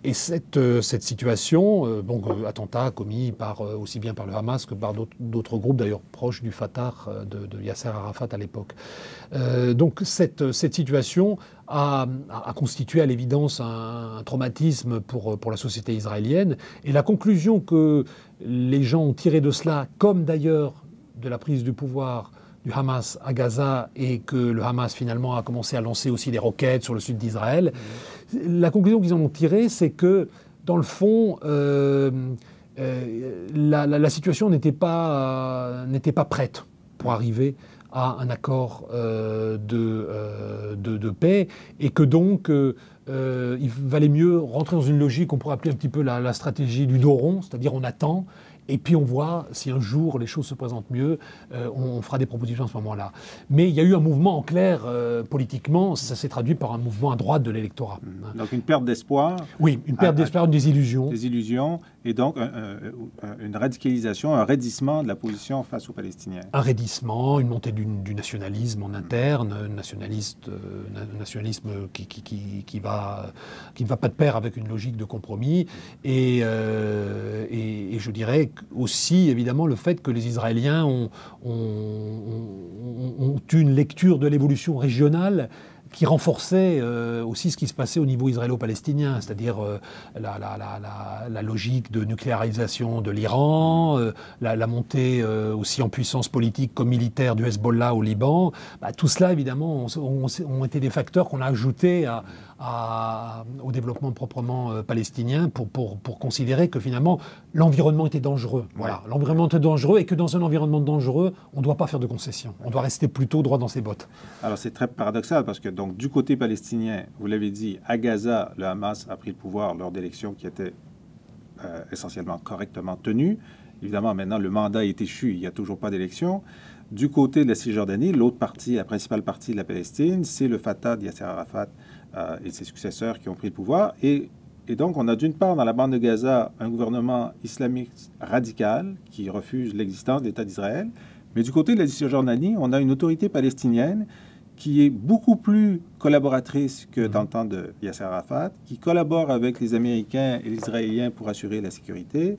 Speaker 4: Et cette situation, donc attentats commis aussi bien par le Hamas que par d'autres groupes, d'ailleurs proches du Fatah de Yasser Arafat à l'époque. Donc cette situation a constitué à l'évidence un traumatisme pour la société israélienne. Et la conclusion que les gens ont tirée de cela, comme d'ailleurs de la prise du pouvoir du Hamas à Gaza, et que le Hamas finalement a commencé à lancer aussi des roquettes sur le sud d'Israël, la conclusion qu'ils en ont tirée, c'est que dans le fond, la situation n'était pas prête pour arriver à un accord de paix, et que donc il valait mieux rentrer dans une logique qu'on pourrait appeler un petit peu la stratégie du dos rond, c'est-à-dire on attend, et puis on voit si un jour les choses se présentent mieux, on fera des propositions à ce moment-là. Mais il y a eu un mouvement en clair politiquement, ça s'est traduit par un mouvement à droite de l'électorat.
Speaker 1: Donc une perte d'espoir.
Speaker 4: Oui, une perte d'espoir, une désillusion.
Speaker 1: Désillusion, et donc une radicalisation, un raidissement de la position face aux Palestiniens.
Speaker 4: Un raidissement, une montée du nationalisme en interne, un nationalisme qui ne va pas de pair avec une logique de compromis, et je dirais aussi, évidemment, le fait que les Israéliens ont une lecture de l'évolution régionale qui renforçait aussi ce qui se passait au niveau israélo-palestinien, c'est-à-dire la logique de nucléarisation de l'Iran, la montée aussi en puissance politique comme militaire du Hezbollah au Liban. Tout cela, évidemment, ont été des facteurs qu'on a ajoutés au développement proprement palestinien pour considérer que finalement l'environnement était dangereux. Voilà, l'environnement était dangereux, et que dans un environnement dangereux, on ne doit pas faire de concessions. On doit rester plutôt droit dans ses bottes.
Speaker 1: Alors c'est très paradoxal parce que donc du côté palestinien, vous l'avez dit, à Gaza, le Hamas a pris le pouvoir lors d'élections qui étaient essentiellement correctement tenues, évidemment, maintenant, le mandat est échu, il n'y a toujours pas d'élection. Du côté de la Cisjordanie, l'autre partie, la principale partie de la Palestine, c'est le Fatah de Yasser Arafat et ses successeurs qui ont pris le pouvoir. Et donc, on a d'une part, dans la bande de Gaza, un gouvernement islamique radical qui refuse l'existence d'État d'Israël. Mais du côté de la Cisjordanie, on a une autorité palestinienne qui est beaucoup plus collaboratrice que dans le temps de Yasser Arafat, qui collabore avec les Américains et les Israéliens pour assurer la sécurité,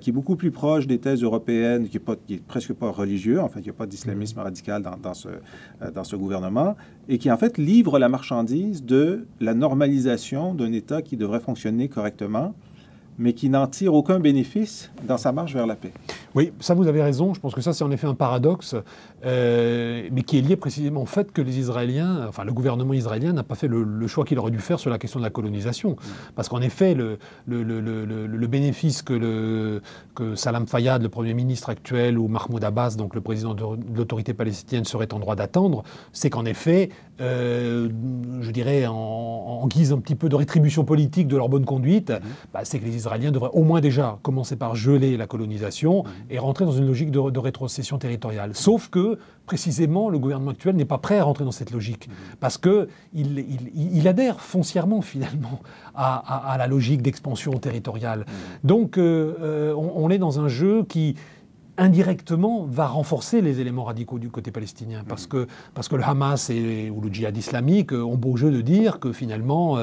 Speaker 1: qui est beaucoup plus proche des thèses européennes, qui est presque pas religieux, en fait, il n'y a pas d'islamisme radical dans ce gouvernement, et qui, en fait, livre la marchandise de la normalisation d'un État qui devrait fonctionner correctement, mais qui n'en tire aucun bénéfice dans sa marche vers la paix.
Speaker 4: Oui, ça vous avez raison. Je pense que ça, c'est en effet un paradoxe, mais qui est lié précisément au fait que les Israéliens, enfin le gouvernement israélien n'a pas fait le choix qu'il aurait dû faire sur la question de la colonisation. Parce qu'en effet, le bénéfice que Salam Fayyad, le Premier ministre actuel, ou Mahmoud Abbas, donc le président de l'autorité palestinienne, serait en droit d'attendre, c'est qu'en effet, je dirais, en guise un petit peu de rétribution politique de leur bonne conduite, c'est que les Israéliens devraient au moins déjà commencer par geler la colonisation et rentrer dans une logique de rétrocession territoriale. Sauf que, précisément, le gouvernement actuel n'est pas prêt à rentrer dans cette logique, parce qu'il adhère foncièrement, finalement, à la logique d'expansion territoriale. Donc, on est dans un jeu qui indirectement va renforcer les éléments radicaux du côté palestinien, parce que le Hamas ou le djihad islamique ont beau jeu de dire que finalement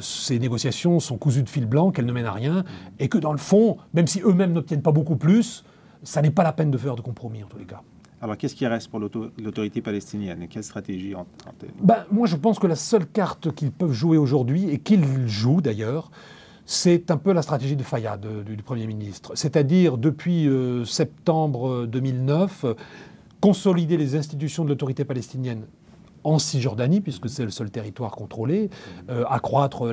Speaker 4: ces négociations sont cousues de fil blanc, qu'elles ne mènent à rien, et que dans le fond, même si eux-mêmes n'obtiennent pas beaucoup plus, ça n'est pas la peine de faire de compromis en tous les cas.
Speaker 1: Alors, qu'est-ce qui reste pour l'autorité palestinienne et quelle stratégie
Speaker 4: moi, je pense que la seule carte qu'ils peuvent jouer aujourd'hui, et qu'ils jouent d'ailleurs, c'est un peu la stratégie de Fayyad, du Premier ministre. C'est-à-dire, depuis septembre 2009, consolider les institutions de l'autorité palestinienne en Cisjordanie, puisque c'est le seul territoire contrôlé, accroître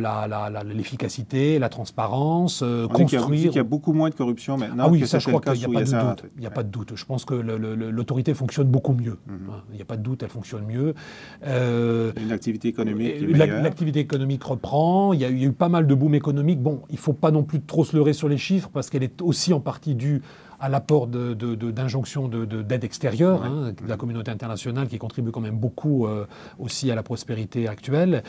Speaker 4: l'efficacité, la transparence, construire...
Speaker 1: Il y a beaucoup moins de corruption maintenant.
Speaker 4: Ah oui, ça je crois qu'il n'y a pas de doute. Il n'y a pas de doute. Je pense que l'autorité fonctionne beaucoup mieux. Il n'y a pas de doute, elle fonctionne mieux.
Speaker 1: Une activité économique meilleure.
Speaker 4: L'activité économique reprend. Il y a eu pas mal de boom économique. Bon, il ne faut pas non plus trop se leurrer sur les chiffres, parce qu'elle est aussi en partie due à l'apport d'injonctions d'aide extérieure, de la communauté internationale, qui contribue quand même beaucoup aussi à la prospérité actuelle.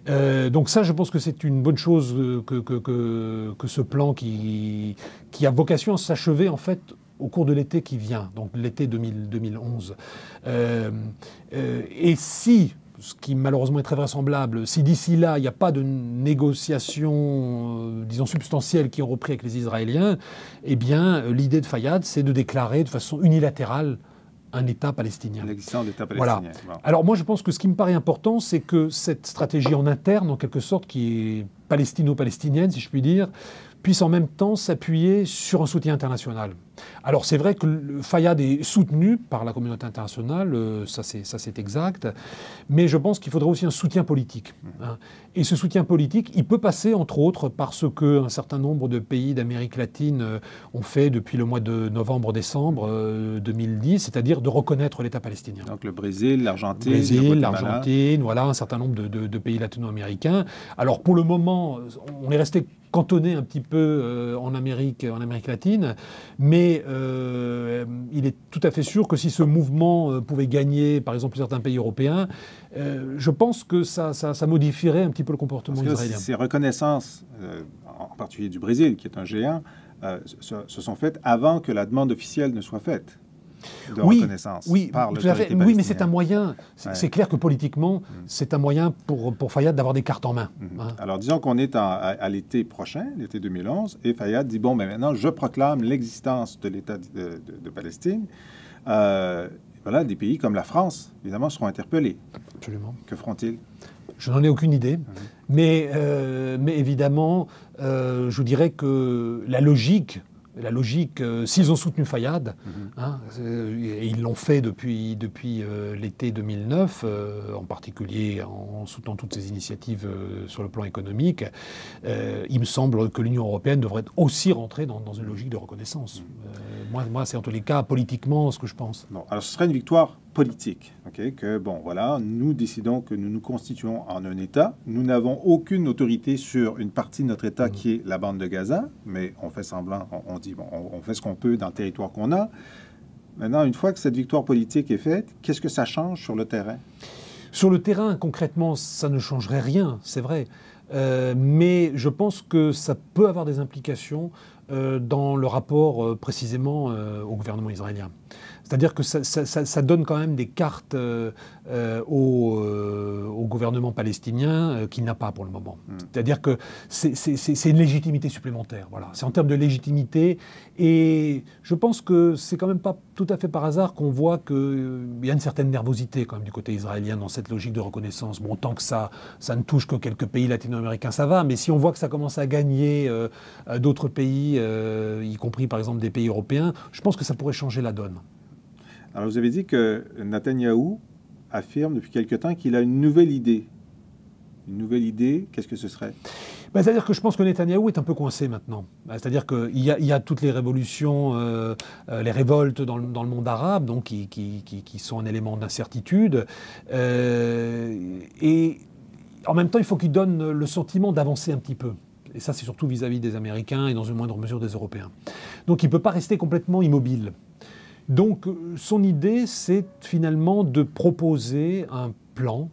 Speaker 4: Donc ça, je pense que c'est une bonne chose que ce plan qui a vocation à s'achever en fait au cours de l'été qui vient, donc l'été 2011. Et si... ce qui malheureusement est très vraisemblable, si d'ici là, il n'y a pas de négociations, disons, substantielles qui ont repris avec les Israéliens, eh bien, l'idée de Fayyad, c'est de déclarer de façon unilatérale un État palestinien.
Speaker 1: L'existence d'État palestinien.
Speaker 4: Voilà. Alors moi, je pense que ce qui me paraît important, c'est que cette stratégie en interne, en quelque sorte, qui est palestino-palestinienne, si je puis dire, puisse en même temps s'appuyer sur un soutien international. Alors c'est vrai que le Fayyad est soutenu par la communauté internationale, ça c'est exact, mais je pense qu'il faudrait aussi un soutien politique. Et ce soutien politique, il peut passer entre autres par ce qu'un certain nombre de pays d'Amérique latine ont fait depuis le mois de novembre-décembre 2010, c'est-à-dire de reconnaître l'État palestinien.
Speaker 1: Donc le Brésil, l'Argentine,
Speaker 4: voilà, un certain nombre de pays latino-américains. Alors pour le moment, on est resté cantonné un petit peu en Amérique latine, mais il est tout à fait sûr que si ce mouvement pouvait gagner, par exemple, certains pays européens, je pense que ça modifierait un petit peu le comportement israélien.
Speaker 1: Ces reconnaissances, en particulier du Brésil, qui est un géant, se sont faites avant que la demande officielle ne soit faite. De reconnaissance par l'autorité palestinienne.
Speaker 4: Oui, mais c'est un moyen. C'est clair que politiquement, c'est un moyen pour Fayyad d'avoir des cartes en main.
Speaker 1: Alors, disons qu'on est à l'été prochain, l'été 2011, et Fayyad dit, bon, ben maintenant, je proclame l'existence de l'État de Palestine. Voilà, des pays comme la France, évidemment, seront interpellés.
Speaker 4: Absolument.
Speaker 1: Que feront-ils?
Speaker 4: Je n'en ai aucune idée. Mais évidemment, je dirais que la logique, s'ils ont soutenu Fayyad, et ils l'ont fait depuis l'été 2009, en particulier en soutenant toutes ces initiatives sur le plan économique, il me semble que l'Union européenne devrait aussi rentrer dans une logique de reconnaissance. Moi, c'est en tous les cas politiquement ce que je pense.
Speaker 1: Bon, alors ce serait une victoire politique, ok, que bon, voilà, nous décidons que nous nous constituons en un État. Nous n'avons aucune autorité sur une partie de notre État qui est la bande de Gaza, mais on fait semblant, on dit, bon, on fait ce qu'on peut dans le territoire qu'on a. Maintenant, une fois que cette victoire politique est faite, qu'est-ce que ça change sur le terrain?
Speaker 4: Sur le terrain, concrètement, ça ne changerait rien, c'est vrai. Mais je pense que ça peut avoir des implications dans le rapport précisément au gouvernement israélien. C'est-à-dire que ça donne quand même des cartes au gouvernement palestinien qu'il n'a pas pour le moment. C'est-à-dire que c'est une légitimité supplémentaire. Voilà. C'est en termes de légitimité. Et je pense que c'est quand même pas tout à fait par hasard qu'on voit qu'il y a une certaine nervosité quand même du côté israélien dans cette logique de reconnaissance. Bon, tant que ça ne touche que quelques pays latino-américains, ça va. Mais si on voit que ça commence à gagner d'autres pays, y compris par exemple des pays européens, je pense que ça pourrait changer la donne.
Speaker 1: Alors, vous avez dit que Netanyahou affirme depuis quelque temps qu'il a une nouvelle idée. Une nouvelle idée, qu'est-ce que ce serait?
Speaker 4: C'est-à-dire que je pense que Netanyahou est un peu coincé maintenant. C'est-à-dire qu'il y a toutes les révolutions, les révoltes dans le monde arabe, donc qui sont un élément d'incertitude. Et en même temps, il faut qu'il donne le sentiment d'avancer un petit peu. Et ça, c'est surtout vis-à-vis des Américains et dans une moindre mesure des Européens. Donc il ne peut pas rester complètement immobile. Donc son idée, c'est finalement de proposer un plan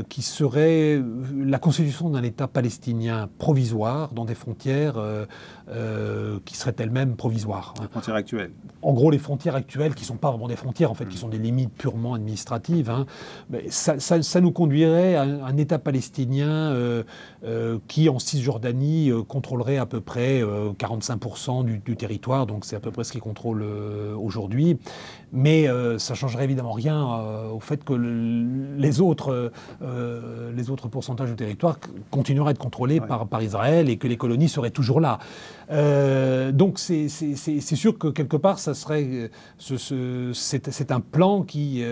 Speaker 4: qui serait la constitution d'un État palestinien provisoire dans des frontières qui seraient elles-mêmes provisoires.
Speaker 1: Les frontières actuelles.
Speaker 4: En gros, les frontières actuelles, qui ne sont pas vraiment des frontières, en fait, qui sont des limites purement administratives, hein, mais ça nous conduirait à un État palestinien qui, en Cisjordanie, contrôlerait à peu près 45% du territoire, donc c'est à peu près ce qu'il contrôle aujourd'hui. Mais ça ne changerait évidemment rien au fait que les autres pourcentages du territoire continueraient à être contrôlés par Israël et que les colonies seraient toujours là. Donc c'est sûr que quelque part, ça serait c'est un plan qui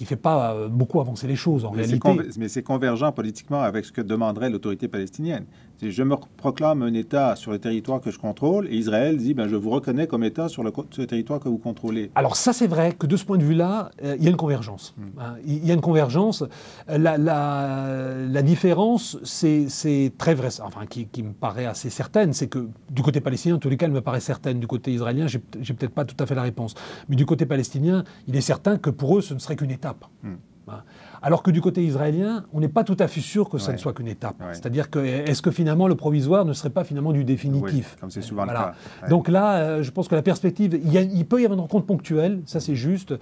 Speaker 4: fait pas beaucoup avancer les choses en réalité.
Speaker 1: Mais c'est convergent politiquement avec ce que demanderait l'autorité palestinienne. Je me proclame un État sur le territoire que je contrôle et Israël dit je vous reconnais comme État sur le territoire que vous contrôlez.
Speaker 4: Alors ça, c'est vrai que de ce point de vue-là, il y a une convergence. Il y a une convergence. La différence, c'est très vrai, enfin qui me paraît assez certaine, c'est que du côté palestinien, en tous les cas, elle me paraît certaine. Du côté israélien, j'ai peut-être pas tout à fait la réponse. Mais du côté palestinien, il est certain que pour eux, ce ne serait qu'une étape. Alors que du côté israélien, on n'est pas tout à fait sûr que ça ne soit qu'une étape. C'est-à-dire que est-ce que finalement le provisoire ne serait pas finalement du définitif?
Speaker 1: Comme c'est souvent le cas.
Speaker 4: Donc là, je pense que la perspective, il peut y avoir une rencontre ponctuelle, ça c'est juste,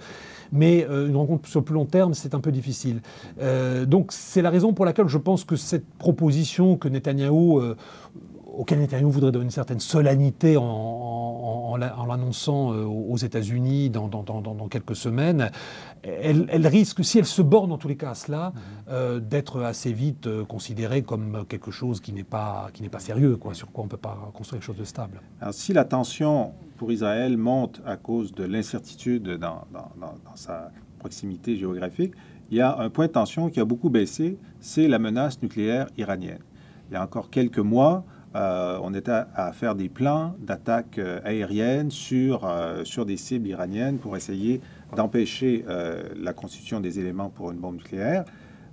Speaker 4: mais une rencontre sur le plus long terme, c'est un peu difficile. Donc c'est la raison pour laquelle je pense que cette proposition que auquel Netanyahou voudrait donner une certaine solennité en l'annonçant aux États-Unis dans quelques semaines, elle risque, si elle se borne en tous les cas à cela, d'être assez vite considérée comme quelque chose qui n'est pas sérieux, sur quoi on ne peut pas construire quelque chose de stable.
Speaker 1: Alors si la tension pour Israël monte à cause de l'incertitude dans sa proximité géographique, il y a un point de tension qui a beaucoup baissé, c'est la menace nucléaire iranienne. Il y a encore quelques mois, on était à faire des plans d'attaque aérienne sur des cibles iraniennes pour essayer d'empêcher la constitution des éléments pour une bombe nucléaire.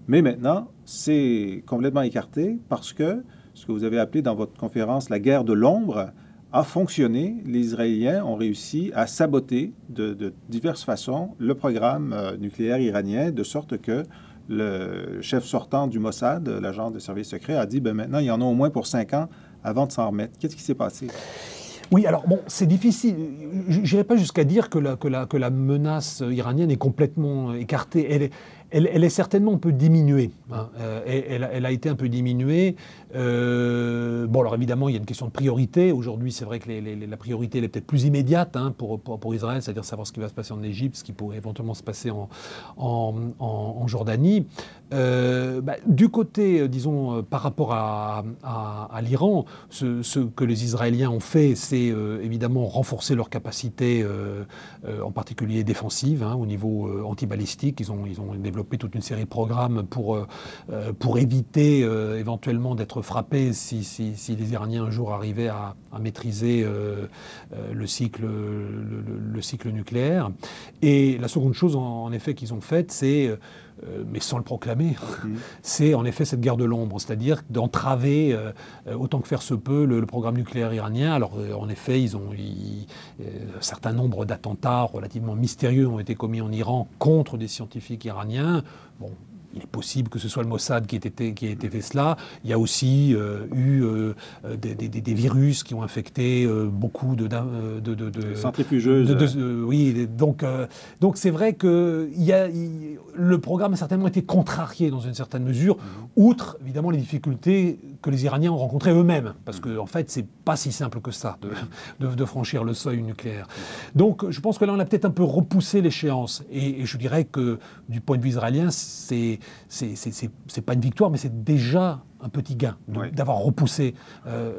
Speaker 1: Mais maintenant, c'est complètement écarté parce que ce que vous avez appelé dans votre conférence la guerre de l'ombre a fonctionné. Les Israéliens ont réussi à saboter de diverses façons le programme nucléaire iranien, de sorte que le chef sortant du Mossad, l'agent de service secret, a dit maintenant, il y en a au moins pour 5 ans avant de s'en remettre. Qu'est-ce qui s'est passé?
Speaker 4: Oui, alors bon, c'est difficile. Je n'irai pas jusqu'à dire que la menace iranienne est complètement écartée. Elle est certainement un peu diminuée. Elle a été un peu diminuée. Bon, alors évidemment, il y a une question de priorité. Aujourd'hui, c'est vrai que la priorité elle est peut-être plus immédiate pour Israël, c'est-à-dire savoir ce qui va se passer en Égypte, ce qui pourrait éventuellement se passer en Jordanie. Du côté, disons, par rapport à l'Iran, ce que les Israéliens ont fait, c'est évidemment renforcer leurs capacités, en particulier défensives, au niveau antibalistique. Ils ont développé toute une série de programmes pour éviter éventuellement d'être frappés si si les Iraniens un jour arrivaient à maîtriser le cycle nucléaire. Et la seconde chose, en effet, qu'ils ont faite, c'est, mais sans le proclamer, c'est en effet cette guerre de l'ombre, c'est-à-dire d'entraver autant que faire se peut le programme nucléaire iranien. Alors en effet, un certain nombre d'attentats relativement mystérieux ont été commis en Iran contre des scientifiques iraniens. Bon, il est possible que ce soit le Mossad qui ait été fait cela. Il y a aussi eu des virus qui ont infecté beaucoup de
Speaker 1: centrifugeuses.
Speaker 4: Oui, donc c'est vrai que le programme a certainement été contrarié dans une certaine mesure, outre évidemment les difficultés que les Iraniens ont rencontrées eux-mêmes, parce qu'en fait, c'est pas si simple que ça de franchir le seuil nucléaire. Donc, je pense que là, on a peut-être un peu repoussé l'échéance. Et je dirais que du point de vue israélien, c'est pas une victoire, mais c'est déjà un petit gain d'avoir repoussé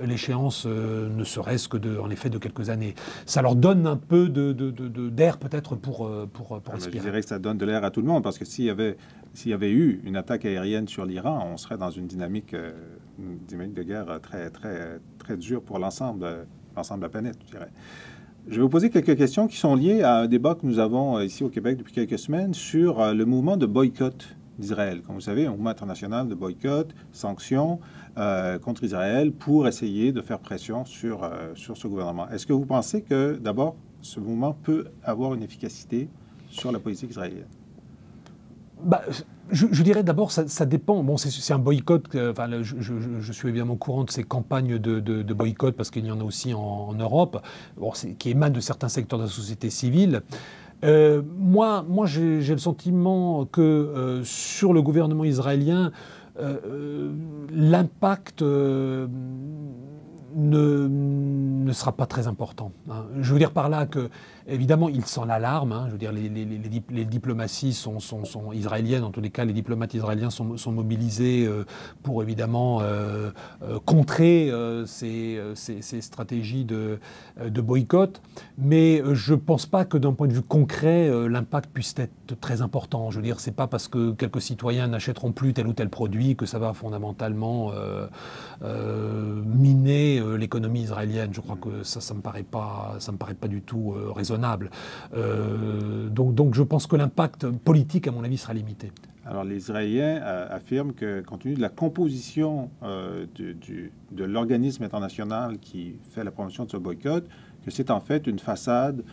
Speaker 4: l'échéance, ne serait-ce que en effet de quelques années. Ça leur donne un peu d'air peut-être pour respirer.
Speaker 1: Je dirais que ça donne de l'air à tout le monde, parce que s'il y avait eu une attaque aérienne sur l'Iran, on serait dans une dynamique de guerre très, très, très dure pour l'ensemble de la planète, je dirais. Je vais vous poser quelques questions qui sont liées à un débat que nous avons ici au Québec depuis quelques semaines sur le mouvement de boycott d'Israël. Comme vous savez, un mouvement international de boycott, sanctions contre Israël pour essayer de faire pression sur ce gouvernement. Est-ce que vous pensez que, d'abord, ce mouvement peut avoir une efficacité sur la politique israélienne?
Speaker 4: Je dirais d'abord, ça dépend. Bon, c'est un boycott. Je suis évidemment au courant de ces campagnes de boycott, parce qu'il y en a aussi en Europe, qui émanent de certains secteurs de la société civile. Moi j'ai le sentiment que sur le gouvernement israélien, l'impact ne sera pas très important. Hein. Je veux dire par là que, évidemment, ils s'en alarment. Hein. Je veux dire, les diplomaties sont israéliennes. En tous les cas, les diplomates israéliens sont mobilisés pour, évidemment, contrer ces stratégies de boycott. Mais je ne pense pas que, d'un point de vue concret, l'impact puisse être très important. Je veux dire, ce n'est pas parce que quelques citoyens n'achèteront plus tel ou tel produit que ça va fondamentalement miner l'économie israélienne. Je crois que ça me paraît pas du tout raisonnable. Donc je pense que l'impact politique, à mon avis, sera limité.
Speaker 1: Alors les Israéliens affirment que, compte tenu de la composition de l'organisme international qui fait la promotion de ce boycott, que c'est en fait une façade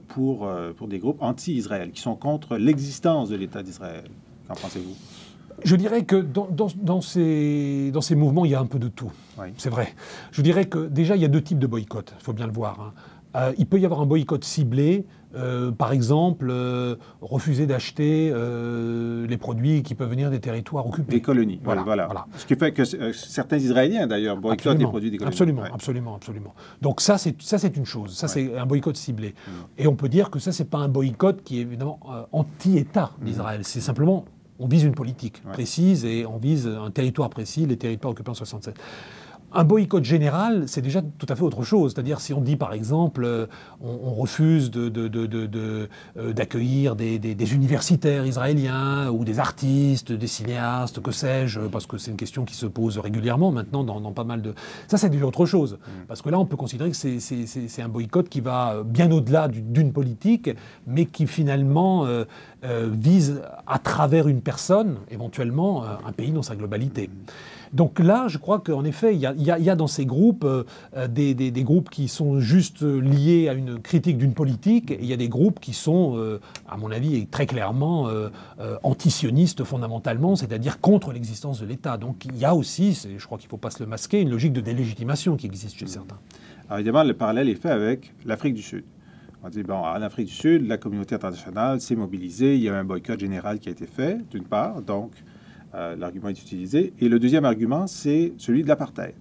Speaker 1: pour des groupes anti-Israël, qui sont contre l'existence de l'État d'Israël. Qu'en pensez-vous?
Speaker 4: Je dirais que dans ces mouvements, il y a un peu de tout. Oui. C'est vrai. Je dirais que déjà, il y a deux types de boycott. Il faut bien le voir. Hein. Il peut y avoir un boycott ciblé. Par exemple, refuser d'acheter les produits qui peuvent venir des territoires occupés.
Speaker 1: Des colonies. Voilà. Ce qui fait que certains Israéliens, d'ailleurs, boycottent les produits des colonies.
Speaker 4: Absolument. Donc ça, c'est une chose. Ça, c'est un boycott ciblé. Et on peut dire que ça, c'est pas un boycott qui est évidemment anti-État d'Israël. C'est simplement... On vise une politique précise et on vise un territoire précis, les territoires occupés en 1967. Un boycott général, c'est déjà tout à fait autre chose. C'est-à-dire, si on dit, par exemple, on refuse d'accueillir des universitaires israéliens ou des artistes, des cinéastes, que sais-je, parce que c'est une question qui se pose régulièrement maintenant dans pas mal de... Ça, c'est déjà autre chose. Parce que là, on peut considérer que c'est un boycott qui va bien au-delà d'une politique, mais qui finalement vise à travers une personne, éventuellement, un pays dans sa globalité. Donc là, je crois qu'en effet, il y a dans ces groupes des groupes qui sont juste liés à une critique d'une politique, et il y a des groupes qui sont, à mon avis, très clairement antisionistes fondamentalement, c'est-à-dire contre l'existence de l'État. Donc il y a aussi, je crois qu'il ne faut pas se le masquer, une logique de délégitimation qui existe chez certains.
Speaker 1: Alors évidemment, le parallèle est fait avec l'Afrique du Sud. On dit, bon, en Afrique du Sud, la communauté internationale s'est mobilisée, il y a un boycott général qui a été fait, d'une part, donc... l'argument est utilisé. Et le deuxième argument, c'est celui de l'apartheid.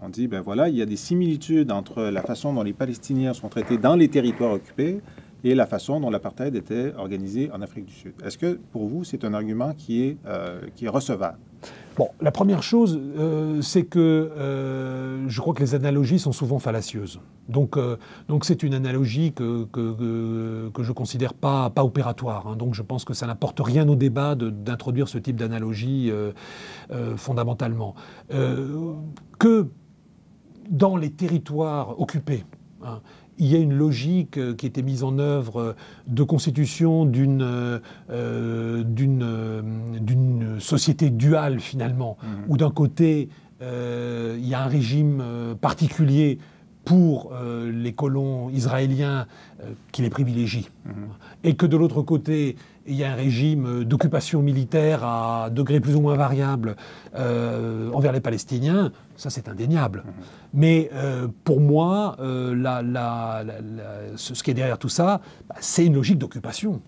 Speaker 1: On dit, ben voilà, il y a des similitudes entre la façon dont les Palestiniens sont traités dans les territoires occupés et la façon dont l'apartheid était organisé en Afrique du Sud. Est-ce que, pour vous, c'est un argument qui est recevable?
Speaker 4: Bon, la première chose, c'est que je crois que les analogies sont souvent fallacieuses. Donc c'est une analogie que je considère pas opératoire. Hein. Donc je pense que ça n'apporte rien au débat d'introduire ce type d'analogie fondamentalement. Que dans les territoires occupés, hein, il y a une logique qui a été mise en œuvre de constitution d'une société duale finalement, où d'un côté il y a un régime particulier pour les colons israéliens qui les privilégient, et que de l'autre côté il y a un régime d'occupation militaire à degré plus ou moins variable envers les Palestiniens. Ça, c'est indéniable. Mais pour moi, ce qui est derrière tout ça, c'est une logique d'occupation.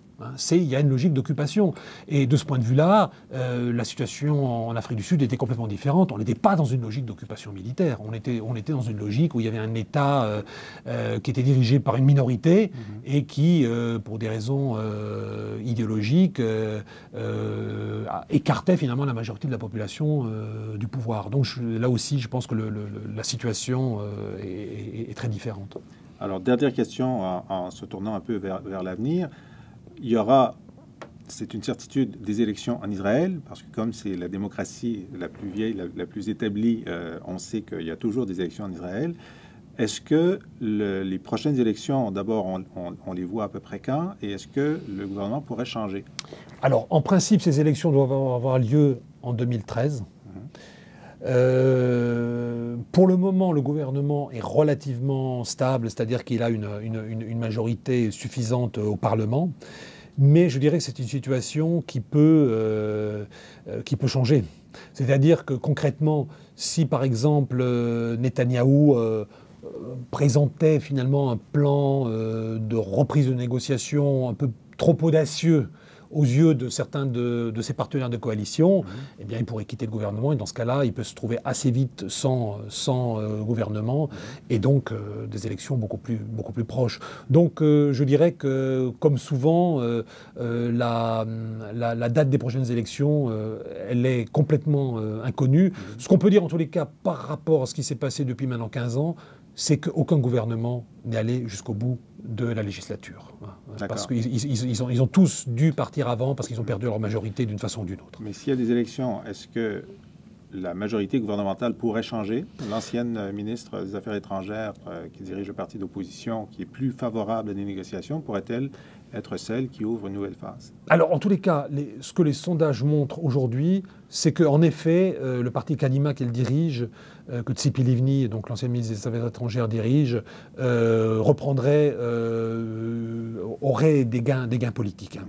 Speaker 4: Il y a une logique d'occupation. Et de ce point de vue-là, la situation en Afrique du Sud était complètement différente. On n'était pas dans une logique d'occupation militaire. On était dans une logique où il y avait un État qui était dirigé par une minorité et qui, pour des raisons idéologiques, écartait finalement la majorité de la population du pouvoir. Donc là aussi, je pense que la situation est très différente.
Speaker 1: Alors, dernière question, en se tournant un peu vers l'avenir. Il y aura, c'est une certitude, des élections en Israël, parce que comme c'est la démocratie la plus vieille, la plus établie, on sait qu'il y a toujours des élections en Israël. Est-ce que les prochaines élections, d'abord, on les voit à peu près quand, et est-ce que le gouvernement pourrait changer?
Speaker 4: Alors, en principe, ces élections doivent avoir lieu en 2013. Pour le moment, le gouvernement est relativement stable, c'est-à-dire qu'il a une majorité suffisante au Parlement. Mais je dirais que c'est une situation qui peut changer. C'est-à-dire que concrètement, si par exemple Netanyahou présentait finalement un plan de reprise de négociation un peu trop audacieux aux yeux de certains de ses partenaires de coalition, eh bien, il pourrait quitter le gouvernement, et dans ce cas-là, il peut se trouver assez vite sans gouvernement, et donc des élections beaucoup plus proches. Donc je dirais que, comme souvent, la date des prochaines élections, elle est complètement inconnue. Ce qu'on peut dire en tous les cas par rapport à ce qui s'est passé depuis maintenant 15 ans, c'est qu'aucun gouvernement n'est allé jusqu'au bout de la législature. Parce qu'ils ont tous dû partir avant, parce qu'ils ont perdu leur majorité d'une façon ou d'une autre.
Speaker 1: Mais s'il y a des élections, est-ce que la majorité gouvernementale pourrait changer? L'ancienne ministre des Affaires étrangères qui dirige le parti d'opposition, qui est plus favorable à des négociations, pourrait-elle être celle qui ouvre une nouvelle phase?
Speaker 4: Alors, en tous les cas, ce que les sondages montrent aujourd'hui, c'est qu'en effet, le parti Kadima qu'elle dirige, que Tzipi Livni, donc l'ancien ministre des Affaires étrangères, dirige, aurait des gains politiques.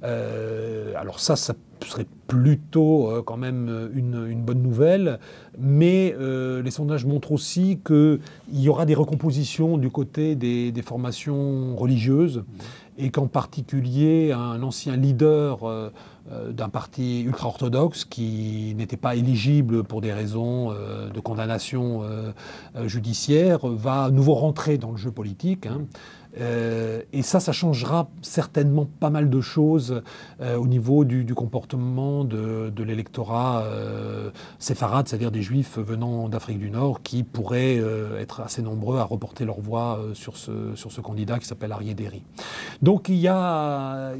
Speaker 4: Alors ça serait plutôt quand même une bonne nouvelle, mais les sondages montrent aussi qu'il y aura des recompositions du côté des formations religieuses, et qu'en particulier un ancien leader d'un parti ultra-orthodoxe qui n'était pas éligible pour des raisons de condamnation judiciaire va à nouveau rentrer dans le jeu politique. Et ça changera certainement pas mal de choses au niveau du comportement de l'électorat séfarade, c'est-à-dire des juifs venant d'Afrique du Nord qui pourraient être assez nombreux à reporter leur voix sur ce candidat qui s'appelle Aryeh Deri. Donc il y a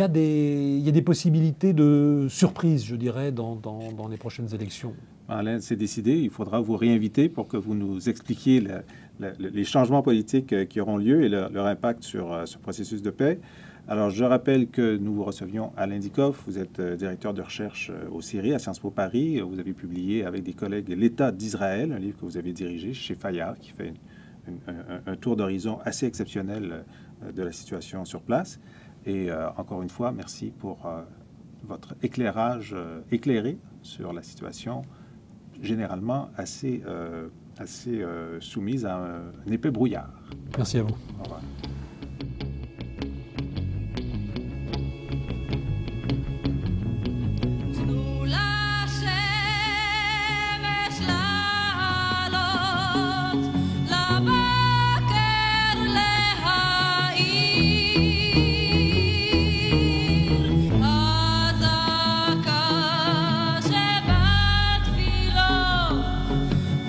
Speaker 4: des possibilités de surprise, je dirais, dans les prochaines élections.
Speaker 1: Alain, c'est décidé, il faudra vous réinviter pour que vous nous expliquiez les changements politiques qui auront lieu et leur impact sur ce processus de paix. Alors, je rappelle que nous vous recevions Alain Dikoff, vous êtes directeur de recherche au CIRI à Sciences Po Paris. Vous avez publié avec des collègues l'État d'Israël, un livre que vous avez dirigé chez Fayard, qui fait un tour d'horizon assez exceptionnel de la situation sur place. Et encore une fois, merci pour votre éclairage éclairé sur la situation généralement assez soumise à un épais brouillard.
Speaker 4: Merci à vous.
Speaker 1: Au revoir.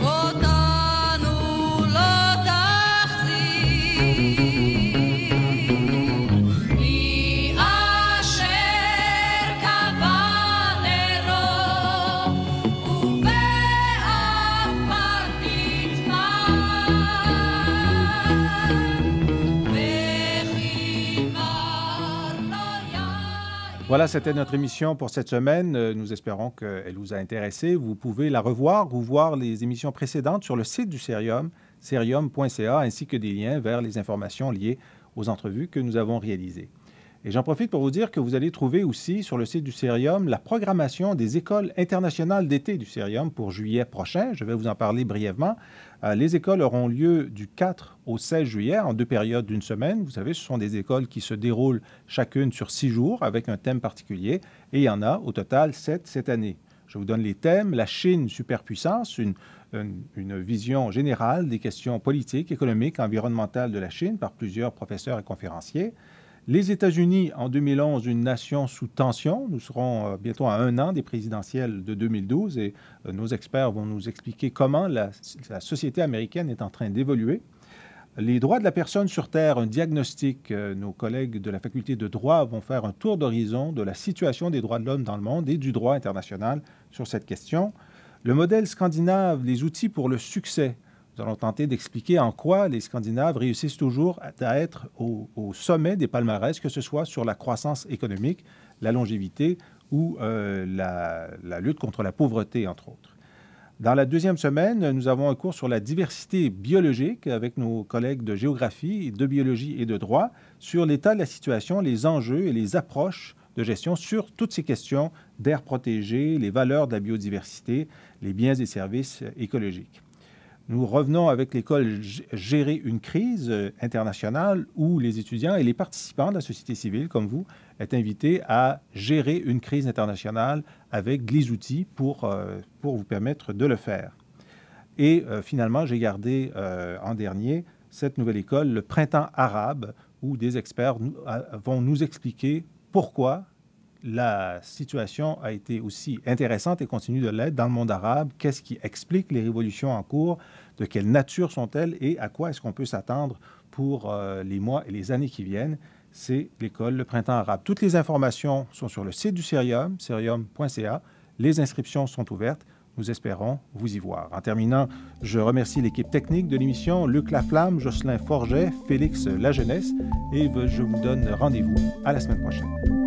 Speaker 5: אותנו לא תחזיר
Speaker 1: Voilà, c'était notre émission pour cette semaine. Nous espérons qu'elle vous a intéressé. Vous pouvez la revoir ou voir les émissions précédentes sur le site du Cerium, cerium.ca, ainsi que des liens vers les informations liées aux entrevues que nous avons réalisées. Et j'en profite pour vous dire que vous allez trouver aussi sur le site du Cerium la programmation des écoles internationales d'été du Cerium pour juillet prochain. Je vais vous en parler brièvement. Les écoles auront lieu du 4 au 16 juillet en 2 périodes d'une semaine. Vous savez, ce sont des écoles qui se déroulent chacune sur 6 jours avec un thème particulier. Et il y en a au total 7 cette année. Je vous donne les thèmes. La Chine, superpuissance, une vision générale des questions politiques, économiques, environnementales de la Chine par plusieurs professeurs et conférenciers. Les États-Unis, en 2011, une nation sous tension. Nous serons bientôt à 1 an des présidentielles de 2012 et nos experts vont nous expliquer comment la société américaine est en train d'évoluer. Les droits de la personne sur Terre, un diagnostic. Nos collègues de la faculté de droit vont faire un tour d'horizon de la situation des droits de l'homme dans le monde et du droit international sur cette question. Le modèle scandinave, les outils pour le succès. Nous allons tenter d'expliquer en quoi les Scandinaves réussissent toujours à être au sommet des palmarès, que ce soit sur la croissance économique, la longévité ou la lutte contre la pauvreté, entre autres. Dans la deuxième semaine, nous avons un cours sur la diversité biologique avec nos collègues de géographie, de biologie et de droit sur l'état de la situation, les enjeux et les approches de gestion sur toutes ces questions d'air protégé, les valeurs de la biodiversité, les biens et services écologiques. Nous revenons avec l'école Gérer une crise internationale où les étudiants et les participants de la société civile, comme vous, est invités à gérer une crise internationale avec les outils pour vous permettre de le faire. Et finalement, j'ai gardé en dernier cette nouvelle école, le Printemps arabe, où des experts vont nous expliquer pourquoi la situation a été aussi intéressante et continue de l'être dans le monde arabe. Qu'est-ce qui explique les révolutions en cours? De quelle nature sont-elles? Et à quoi est-ce qu'on peut s'attendre pour les mois et les années qui viennent? C'est l'école, le Printemps arabe. Toutes les informations sont sur le site du Cerium, cerium.ca. Les inscriptions sont ouvertes. Nous espérons vous y voir. En terminant, je remercie l'équipe technique de l'émission, Luc Laflamme, Jocelyn Forget, Félix Lajeunesse, et je vous donne rendez-vous à la semaine prochaine.